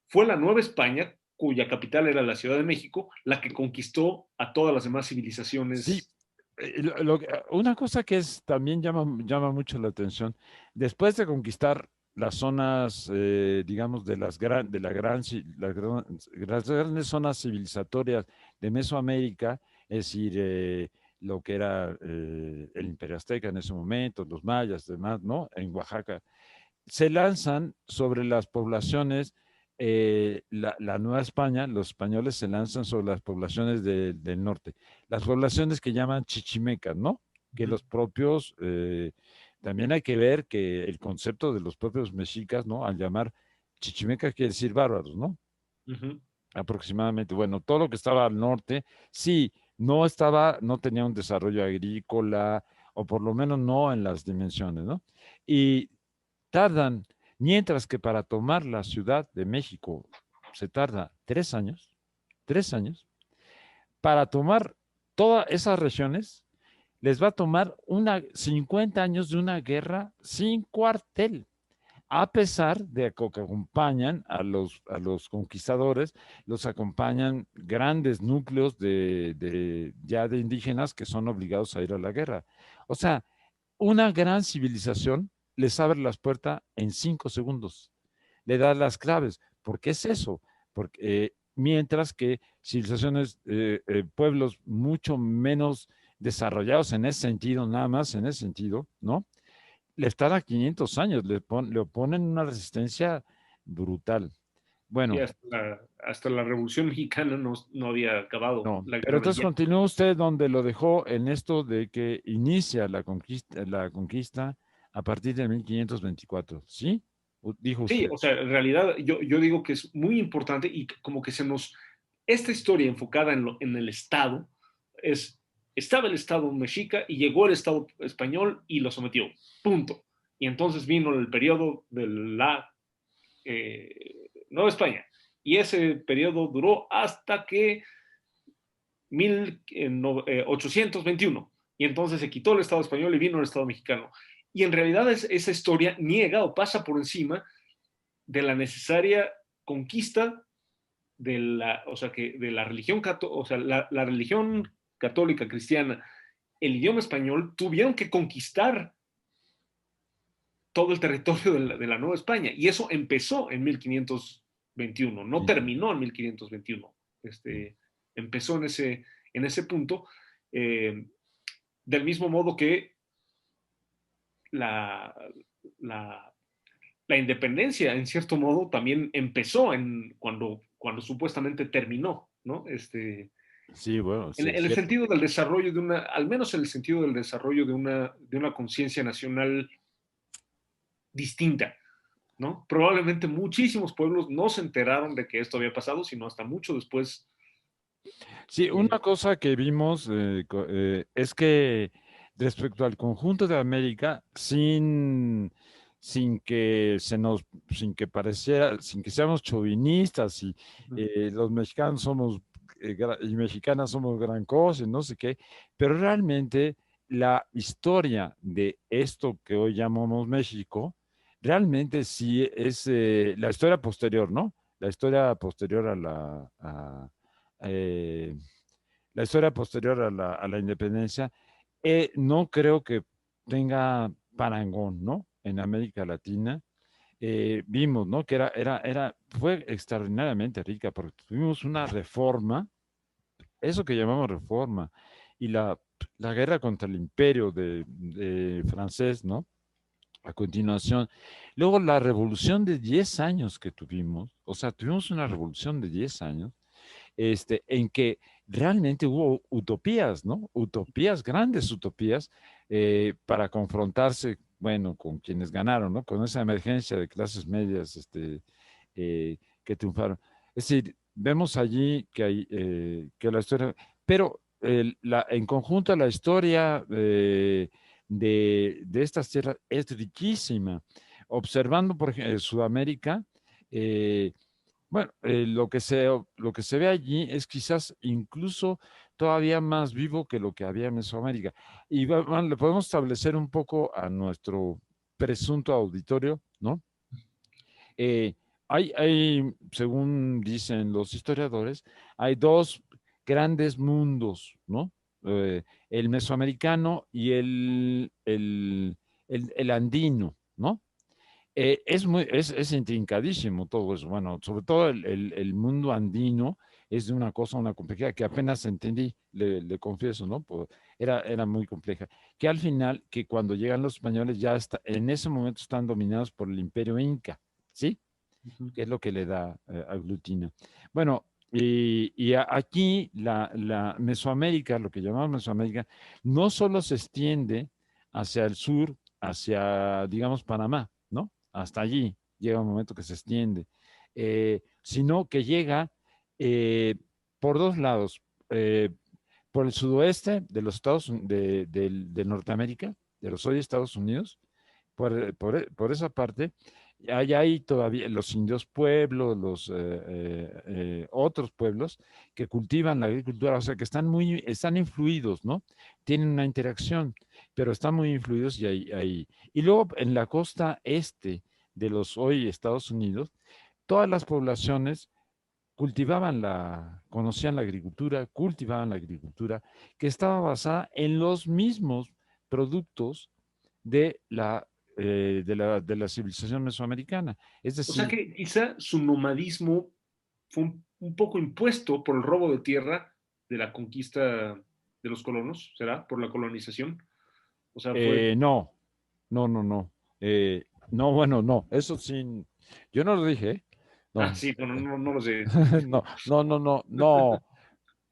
fue la Nueva España, cuya capital era la Ciudad de México, la que conquistó a todas las demás sí, civilizaciones. una cosa que también llama mucho la atención, después de conquistar las zonas, digamos, las grandes zonas civilizatorias de Mesoamérica, es decir, lo que era el Imperio Azteca en ese momento, los mayas, demás, ¿no? En Oaxaca, se lanzan sobre las poblaciones, la Nueva España, los españoles se lanzan sobre las poblaciones del norte, las poblaciones que llaman chichimecas, ¿no? Que Ujú, los propios, también hay que ver que el concepto de los propios mexicas, ¿no? Al llamar chichimecas quiere decir bárbaros, ¿no? ujú. Aproximadamente. Bueno, todo lo que estaba al norte, sí, no tenía un desarrollo agrícola, o por lo menos no en las dimensiones, ¿no? Y tardan, mientras que para tomar la Ciudad de México se tarda 3 años, 3 años, para tomar todas esas regiones les va a tomar 50 años de una guerra sin cuartel, a pesar de que acompañan a los conquistadores, los acompañan grandes núcleos ya de indígenas que son obligados a ir a la guerra. O sea, una gran civilización les abre las puertas en 5 segundos, le da las claves. ¿Por qué es eso? Porque, mientras que civilizaciones, pueblos mucho menos desarrollados en ese sentido, nada más en ese sentido, ¿no? Le están a 500 años, le oponen una resistencia brutal. Y Bueno, hasta la Revolución Mexicana no había acabado no, la pero guerra del entonces Llano. continúa usted donde lo dejó en esto de que inicia la conquista a partir de 1524, ¿sí? Dijo Sí, usted. o sea, en realidad yo digo que es muy importante y como que esta historia enfocada en el Estado estaba el Estado mexica y llegó el Estado español y lo sometió, punto. Y entonces vino el periodo de la Nueva España y ese periodo duró hasta que 1821 y entonces se quitó el Estado español y vino el Estado mexicano. Y en realidad esa historia niega o pasa por encima de la necesaria conquista o sea, que de la religión, o sea, la religión católica cristiana, el idioma español, tuvieron que conquistar todo el territorio de la Nueva España. Y eso empezó en 1521, no Sí, terminó en 1521. Empezó en ese punto, eh, del mismo modo que la, la, la independencia, en cierto modo, también empezó cuando supuestamente terminó, ¿no? sí, bueno, sí, En es el cierto. sentido del desarrollo al menos en el sentido del desarrollo de una conciencia nacional distinta, ¿no? Probablemente muchísimos pueblos no se enteraron de que esto había pasado, sino hasta mucho después. Sí, eh, una cosa que vimos, es que respecto al conjunto de América, sin sin que se nos, sin que pareciera, sin que seamos chauvinistas y los mexicanos somos y mexicanas somos gran cosa y no sé qué, pero realmente la historia de esto que hoy llamamos México, realmente sí es la historia posterior, ¿no? La historia posterior eh, la historia posterior a la independencia, no creo que tenga parangón, ¿no? En América Latina. Vimos, ¿no? Que fue extraordinariamente rica porque tuvimos una reforma, eso que llamamos reforma, y la guerra contra el imperio de francés, ¿no? A continuación, luego la revolución de 10 años que tuvimos, o sea, tuvimos una revolución de 10 años, en que realmente hubo utopías, ¿no? Utopías, grandes utopías, para confrontarse, bueno, con quienes ganaron, ¿no? Con esa emergencia de clases medias, que triunfaron. Es decir, vemos allí que la historia, pero en conjunto la historia de estas tierras es riquísima. Observando, por ejemplo, Sudamérica, eh, bueno, lo que se ve allí es quizás incluso todavía más vivo que lo que había en Mesoamérica. Y le podemos establecer un poco a nuestro presunto auditorio, ¿no? Eh, según dicen los historiadores, hay dos grandes mundos, ¿no? El mesoamericano y el andino, ¿no? Es intrincadísimo todo eso. Bueno, sobre todo el mundo andino es de una complejidad que apenas entendí, le confieso, ¿no? Era muy compleja. Que al final, que cuando llegan los españoles ya en ese momento están dominados por el imperio inca, ¿sí? Ujú. Que es lo que le da aglutina. Bueno, y aquí la Mesoamérica, lo que llamamos Mesoamérica, no solo se extiende hacia el sur, hacia, digamos, Panamá, ¿no? Hasta allí llega un momento que se extiende, sino que llega por dos lados, por el sudoeste de los de Norteamérica, de los hoy Estados Unidos, por esa parte, hay ahí todavía los indios pueblos, los otros pueblos que cultivan la agricultura, o sea que están influidos, ¿no? Tienen una interacción, pero están muy influidos ahí. Y luego en la costa este de los hoy Estados Unidos, todas las poblaciones conocían la agricultura, cultivaban la agricultura, que estaba basada en los mismos productos de de la civilización mesoamericana. Es O sea decir, que quizá su nomadismo fue un poco impuesto por el robo de tierra de la conquista de los colonos, ¿será? Por la colonización. O sea, fue... no, no, no, no. No, bueno, no, eso sí, yo no lo dije, ¿eh? Ah, No, sí, bueno, no, no lo sé. no, no, no, no, no.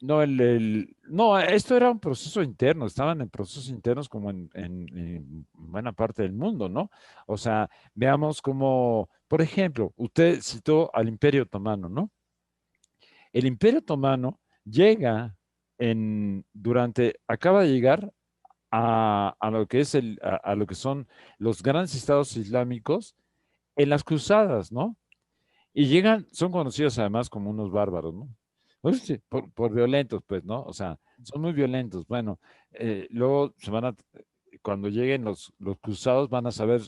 No, no, esto era un proceso interno, estaban en procesos internos como en buena parte del mundo, ¿no? O sea, veamos como, por ejemplo, usted citó al Imperio Otomano, ¿no? El Imperio Otomano llega acaba de llegar a lo que a lo que son los grandes estados islámicos en las cruzadas, ¿no? Y llegan, son conocidos además como unos bárbaros, ¿no? Pues sí, por violentos, pues, ¿no? O sea, son muy violentos. Bueno, luego cuando lleguen los cruzados van a saber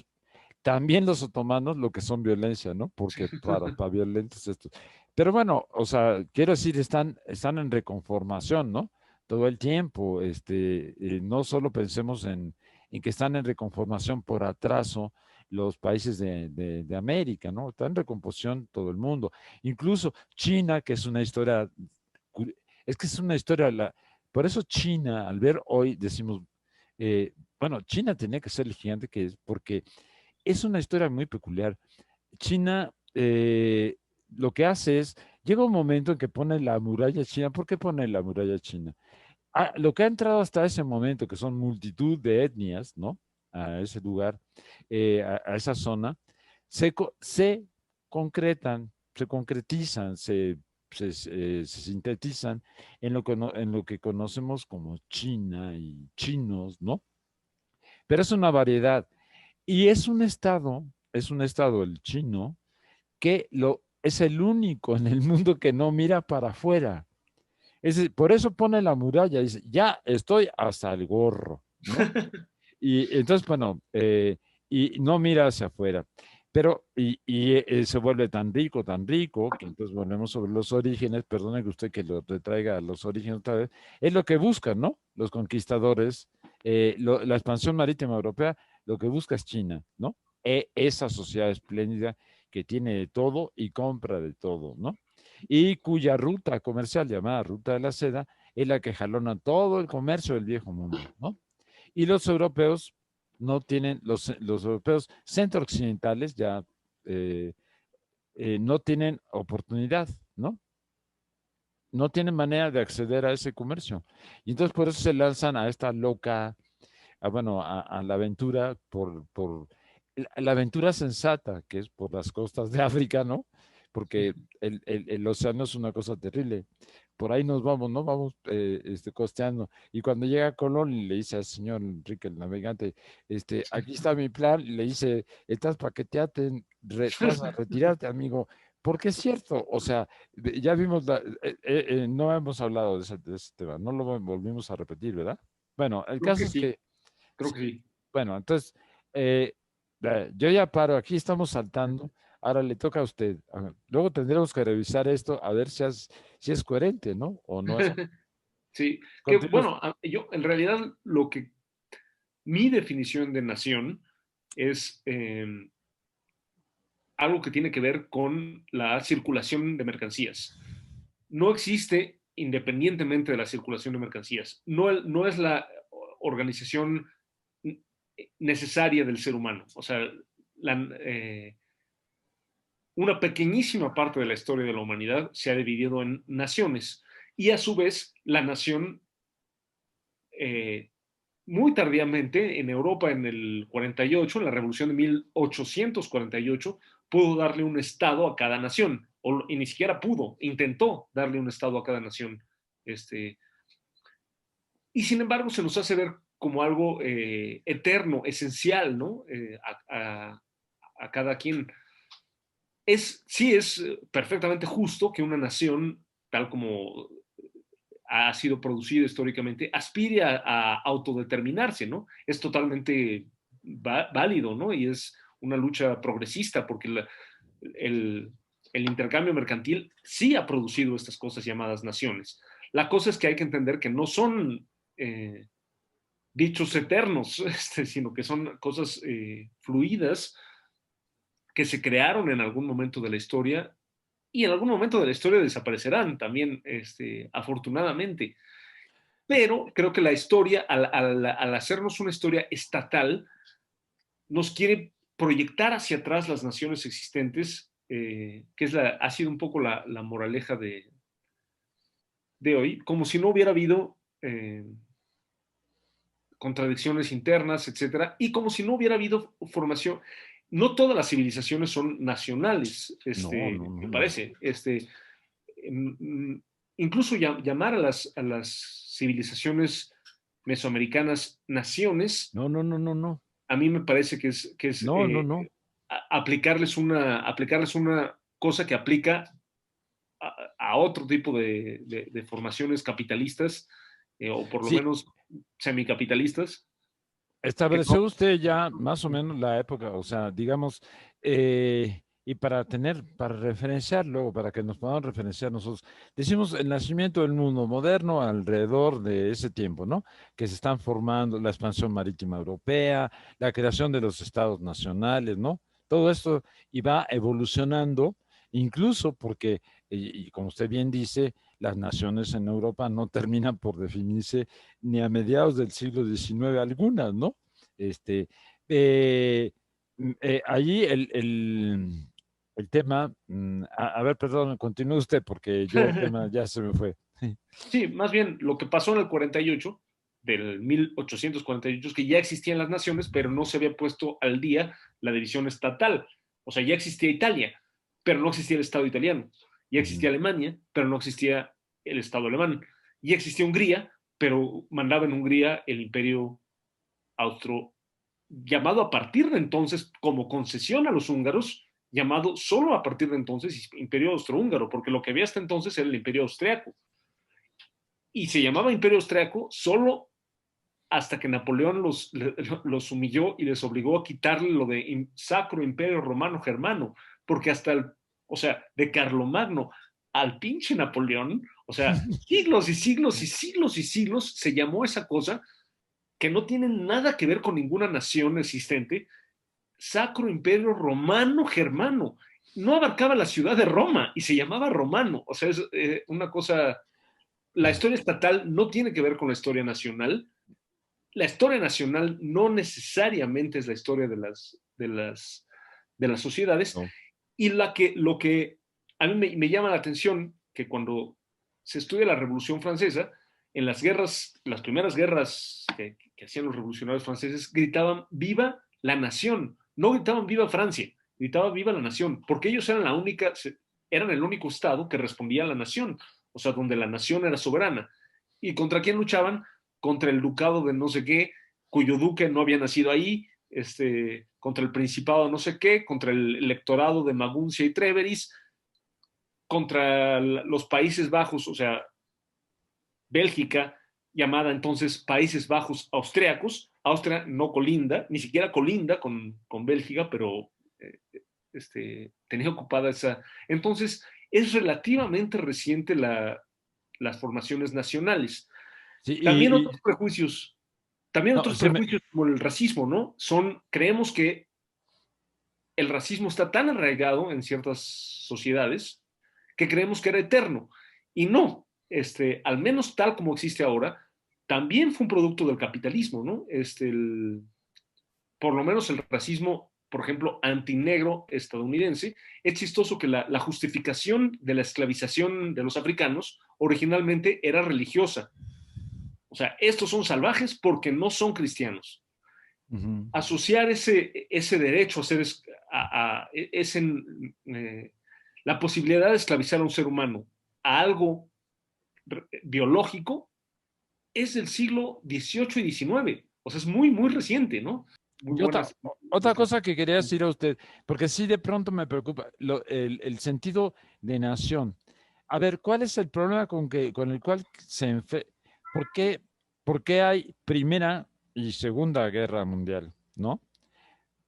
también los otomanos lo que son violencia, ¿no? Porque para violentos estos. Pero bueno, o sea, quiero decir, están en reconformación, ¿no? Todo el tiempo, no solo pensemos en que están en reconformación por atraso los países de América, ¿no? Está en recomposición todo el mundo. Incluso China, que es una historia, es que es una historia, por eso China, al ver hoy, decimos, bueno, China tenía que ser el gigante que es, porque es una historia muy peculiar. China lo que hace es, llega un momento en que pone la muralla china. ¿Por qué pone la muralla china? Lo que ha entrado hasta ese momento, que son multitud de etnias, ¿no? A ese lugar, a esa zona, se concretan, se concretizan, se sintetizan en en lo que conocemos como China y chinos, ¿no? Pero es una variedad. Y es un estado el chino, que es el único en el mundo que no mira para afuera. Por eso pone la muralla y dice, ya estoy hasta el gorro, ¿no? Y entonces, bueno, y no mira hacia afuera. Pero, se vuelve tan rico, que entonces volvemos sobre los orígenes, perdone que usted que lo retraiga a los orígenes otra vez, es lo que buscan, ¿no? Los conquistadores, la expansión marítima europea, lo que busca es China, ¿no? Esa sociedad espléndida que tiene de todo y compra de todo, ¿no? Y cuya ruta comercial, llamada Ruta de la Seda, es la que jalona todo el comercio del viejo mundo, ¿no? Y los europeos no tienen, los europeos centro-occidentales ya eh, no tienen oportunidad, ¿no? No tienen manera de acceder a ese comercio. Y entonces por eso se lanzan a esta loca, bueno, a la aventura la aventura sensata, que es por las costas de África, ¿no? Porque el océano es una cosa terrible. Por ahí nos vamos, ¿no? Vamos costeando. Y cuando llega Colón y le dice al señor Enrique el navegante, aquí está mi plan, y le dice, estás paqueteate, vas a retirarte, amigo. Porque es cierto, o sea, ya vimos, no hemos hablado de ese tema, no lo volvimos a repetir, ¿verdad? Bueno, el Creo caso que es sí, que, creo que sí. bueno, entonces, eh, yo ya paro, aquí estamos saltando, ahora le toca a usted. Luego tendremos que revisar esto a ver si es coherente, ¿no? O no es. Sí, que Continúe bueno, usted. yo en realidad mi definición de nación es algo que tiene que ver con la circulación de mercancías. No existe independientemente de la circulación de mercancías. No es la organización necesaria del ser humano. O sea, la, una pequeñísima parte de la historia de la humanidad se ha dividido en naciones y a su vez la nación eh, muy tardíamente en Europa en el 48, en la revolución de 1848, pudo darle un estado a cada nación, y ni siquiera pudo, intentó darle un estado a cada nación. Este, y sin embargo se nos hace ver como algo eterno, esencial, ¿no? A cada quien. Sí es perfectamente justo que una nación, tal como ha sido producido históricamente, aspire a autodeterminarse, ¿no? Es totalmente válido, ¿no? Y es una lucha progresista porque el, el intercambio mercantil sí ha producido estas cosas llamadas naciones. La cosa es que hay que entender que no son dichos eternos, sino que son cosas fluidas que se crearon en algún momento de la historia y en algún momento de la historia desaparecerán también, afortunadamente. Pero creo que la historia, al hacernos una historia estatal, nos quiere proyectar hacia atrás las naciones existentes, que ha sido un poco la moraleja de hoy, como si no hubiera habido contradicciones internas, etcétera, y como si no hubiera habido formación. No todas las civilizaciones son nacionales, No, no, me no, no. parece. Incluso llamar a las civilizaciones mesoamericanas naciones, No, no, no, no, no. a mí me parece que es No, no, no. aplicarles una cosa que aplica a otro tipo de formaciones capitalistas, o por lo Sí, menos semicapitalistas, que no. estableció usted ya más o menos la época, o sea, digamos, y para referenciar luego, para que nos podamos referenciar nosotros, decimos el nacimiento del mundo moderno alrededor de ese tiempo, ¿no? Que se están formando la expansión marítima europea, la creación de los estados nacionales, ¿no? Todo esto y va evolucionando, incluso porque, y como usted bien dice, las naciones en Europa no terminan por definirse ni a mediados del siglo XIX algunas, ¿no? Este, eh, allí el tema, a ver, perdón, continúe usted porque yo el tema ya se me fue. Sí, más bien lo que pasó en el 48, del 1848, es que ya existían las naciones, pero no se había puesto al día la división estatal. O sea, ya existía Italia, pero no existía el Estado italiano. Ya existía Ujú. Alemania, pero no existía el Estado alemán. Ya existía Hungría, pero mandaba en Hungría el imperio austro-húngaro. llamado a partir de entonces como concesión a los húngaros, llamado solo a partir de entonces Imperio Austrohúngaro, porque lo que había hasta entonces era el Imperio Austriaco. Y se llamaba Imperio Austriaco solo hasta que Napoleón los humilló y les obligó a quitarle lo de Sacro Imperio Romano Germano, porque hasta o sea, de Carlomagno al pinche Napoleón, o sea, siglos y siglos y siglos y siglos se llamó esa cosa que no tiene nada que ver con ninguna nación existente, Sacro Imperio Romano Germano. No abarcaba la ciudad de Roma y se llamaba romano. O sea, es una cosa, la historia estatal no tiene que ver con la historia nacional. La historia nacional no necesariamente es la historia de las sociedades. No. Y lo que a mí me llama la atención, que cuando se estudia la Revolución Francesa, en las guerras, las primeras guerras que hacían los revolucionarios franceses, gritaban viva la nación, no gritaban viva Francia, gritaban viva la nación, porque ellos eran el único estado que respondía a la nación, o sea, donde la nación era soberana. ¿Y contra quién luchaban? Contra el ducado de no sé qué, cuyo duque no había nacido ahí, contra el principado de no sé qué, contra el electorado de Maguncia y Treveris, contra los Países Bajos, o sea, Bélgica, llamada entonces Países Bajos Austriacos. Austria no colinda, ni siquiera colinda con Bélgica, pero tenía ocupada esa. Entonces, es relativamente reciente las formaciones nacionales. Sí, También otros prejuicios, también no, otros prejuicios como el racismo, ¿no? Creemos que el racismo está tan arraigado en ciertas sociedades que creemos que era eterno. Y no, al menos tal como existe ahora, también fue un producto del capitalismo, ¿no? Por lo menos el racismo, por ejemplo, antinegro estadounidense, es chistoso que la justificación de la esclavización de los africanos originalmente era religiosa. O sea, estos son salvajes porque no son cristianos. Asociar ese derecho a ser, la posibilidad de esclavizar a un ser humano a algo biológico es del siglo XVIII y XIX. O sea, es muy, muy reciente, ¿no? Muy y otra, buenas. otra cosa que quería decir a usted, porque sí de pronto me preocupa, el sentido de nación. A ver, ¿cuál es el problema con el cual ¿por qué, por qué hay Primera y Segunda Guerra Mundial? ¿No?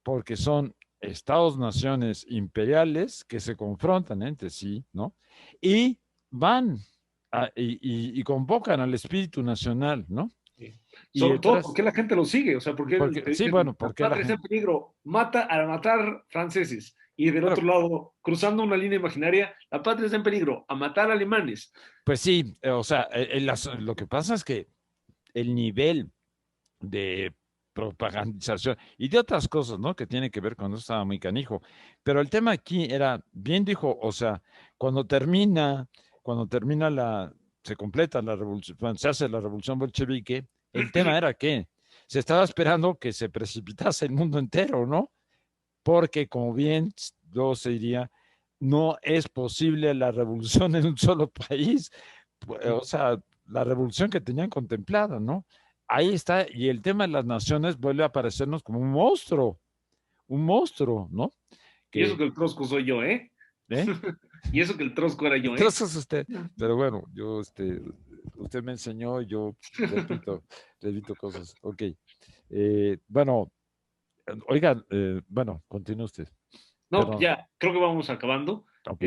Porque son estados-naciones imperiales que se confrontan entre sí, ¿no? Y van y convocan al espíritu nacional, ¿no? Y Sobre todo, ¿por detrás, qué la gente lo sigue? O sea, porque te sí, dicen, bueno, la porque la patria está en gente, peligro, a matar franceses. Y del bueno, otro lado, cruzando una línea imaginaria, la patria está en peligro, a matar alemanes. pues sí, o sea, lo que pasa es que el nivel de propagandización y de otras cosas, ¿no? Que tiene que ver con eso estaba muy canijo. Pero el tema aquí era, bien dijo, o sea, cuando termina, cuando termina se completa la revolución, cuando se hace la revolución bolchevique, el tema era que se estaba esperando que se precipitase el mundo entero, ¿no? Porque como bien luego se diría, no es posible la revolución en un solo país, o sea, la revolución que tenían contemplada, ¿no? Ahí está, y el tema de las naciones vuelve a aparecernos como un monstruo, ¿no? Y eso Que, que el Trosco soy yo, ¿eh? ¿eh? Y eso que el Trosco era yo, ¿eh? Entonces usted, pero bueno, usted me enseñó, yo repito cosas. Ok. Bueno, oigan, bueno, continúe usted. No, Perdón. ya, creo que vamos acabando. Ok.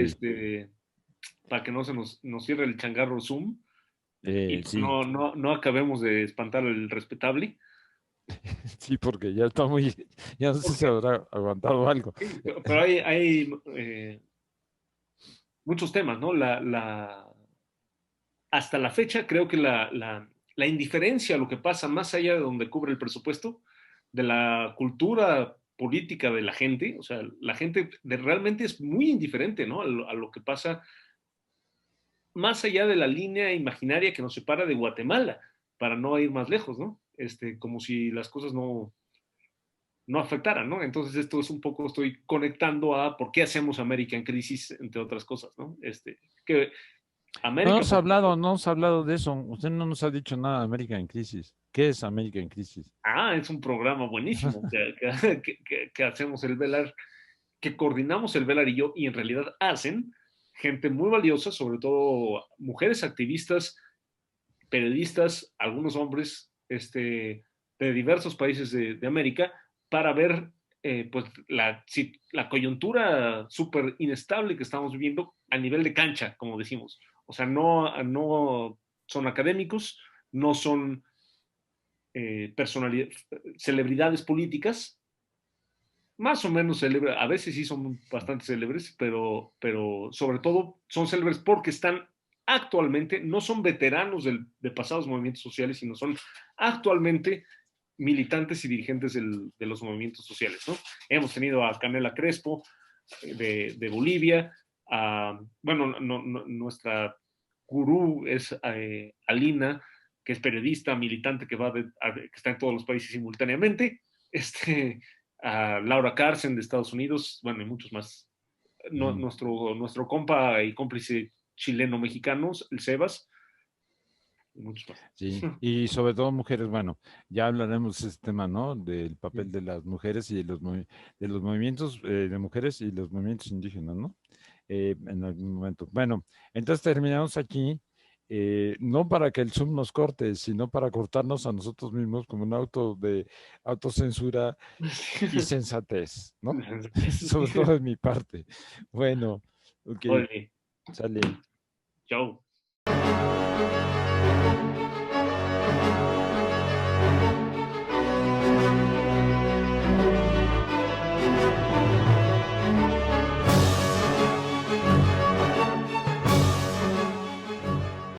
Para que no se nos cierre el changarro Zoom y Sí, no acabemos de espantar al respetable. sí, porque ya está muy, ya no sé si Porque, habrá aguantado algo. pero hay muchos temas, ¿no? Hasta la fecha creo que la indiferencia a lo que pasa más allá de donde cubre el presupuesto, de la cultura política de la gente, o sea, la gente realmente es muy indiferente, ¿no? A lo que pasa más allá de la línea imaginaria que nos separa de Guatemala, para no ir más lejos, ¿no? Como si las cosas no afectaran, ¿no? Entonces esto es un poco, estoy conectando a por qué hacemos América en crisis, entre otras cosas, ¿no? Que No América, hemos hablado, no hemos hablado de eso. Usted no nos ha dicho nada de América en Crisis. ¿Qué es América en Crisis? es un programa buenísimo que hacemos el Velar, que coordinamos el Velar y yo, y en realidad hacen gente muy valiosa, sobre todo mujeres activistas, periodistas, algunos hombres de diversos países de América, para ver pues la coyuntura súper inestable que estamos viviendo a nivel de cancha, como decimos. O sea, no son académicos, no son celebridades políticas, más o menos célebres, a veces sí son bastante célebres, pero sobre todo son célebres porque están actualmente, no son veteranos de pasados movimientos sociales, sino son actualmente militantes y dirigentes de los movimientos sociales, ¿no? Hemos tenido a Canela Crespo de Bolivia, bueno, nuestra gurú es Alina, que es periodista, militante, que está en todos los países simultáneamente, a Laura Carson de Estados Unidos, bueno, y muchos más. Mm, Nuestro compa y cómplice chileno-mexicano, el Sebas, y muchos más. sí, y sobre todo mujeres, bueno, ya hablaremos de este tema, ¿no? Del papel de las mujeres y de los movimientos de mujeres y los movimientos indígenas, ¿no? En algún momento. Bueno, entonces terminamos aquí, no para que el Zoom nos corte, sino para cortarnos a nosotros mismos como un auto de autocensura y sensatez, ¿no? Sobre todo de mi parte. Bueno, ok, Oye, sale. chao.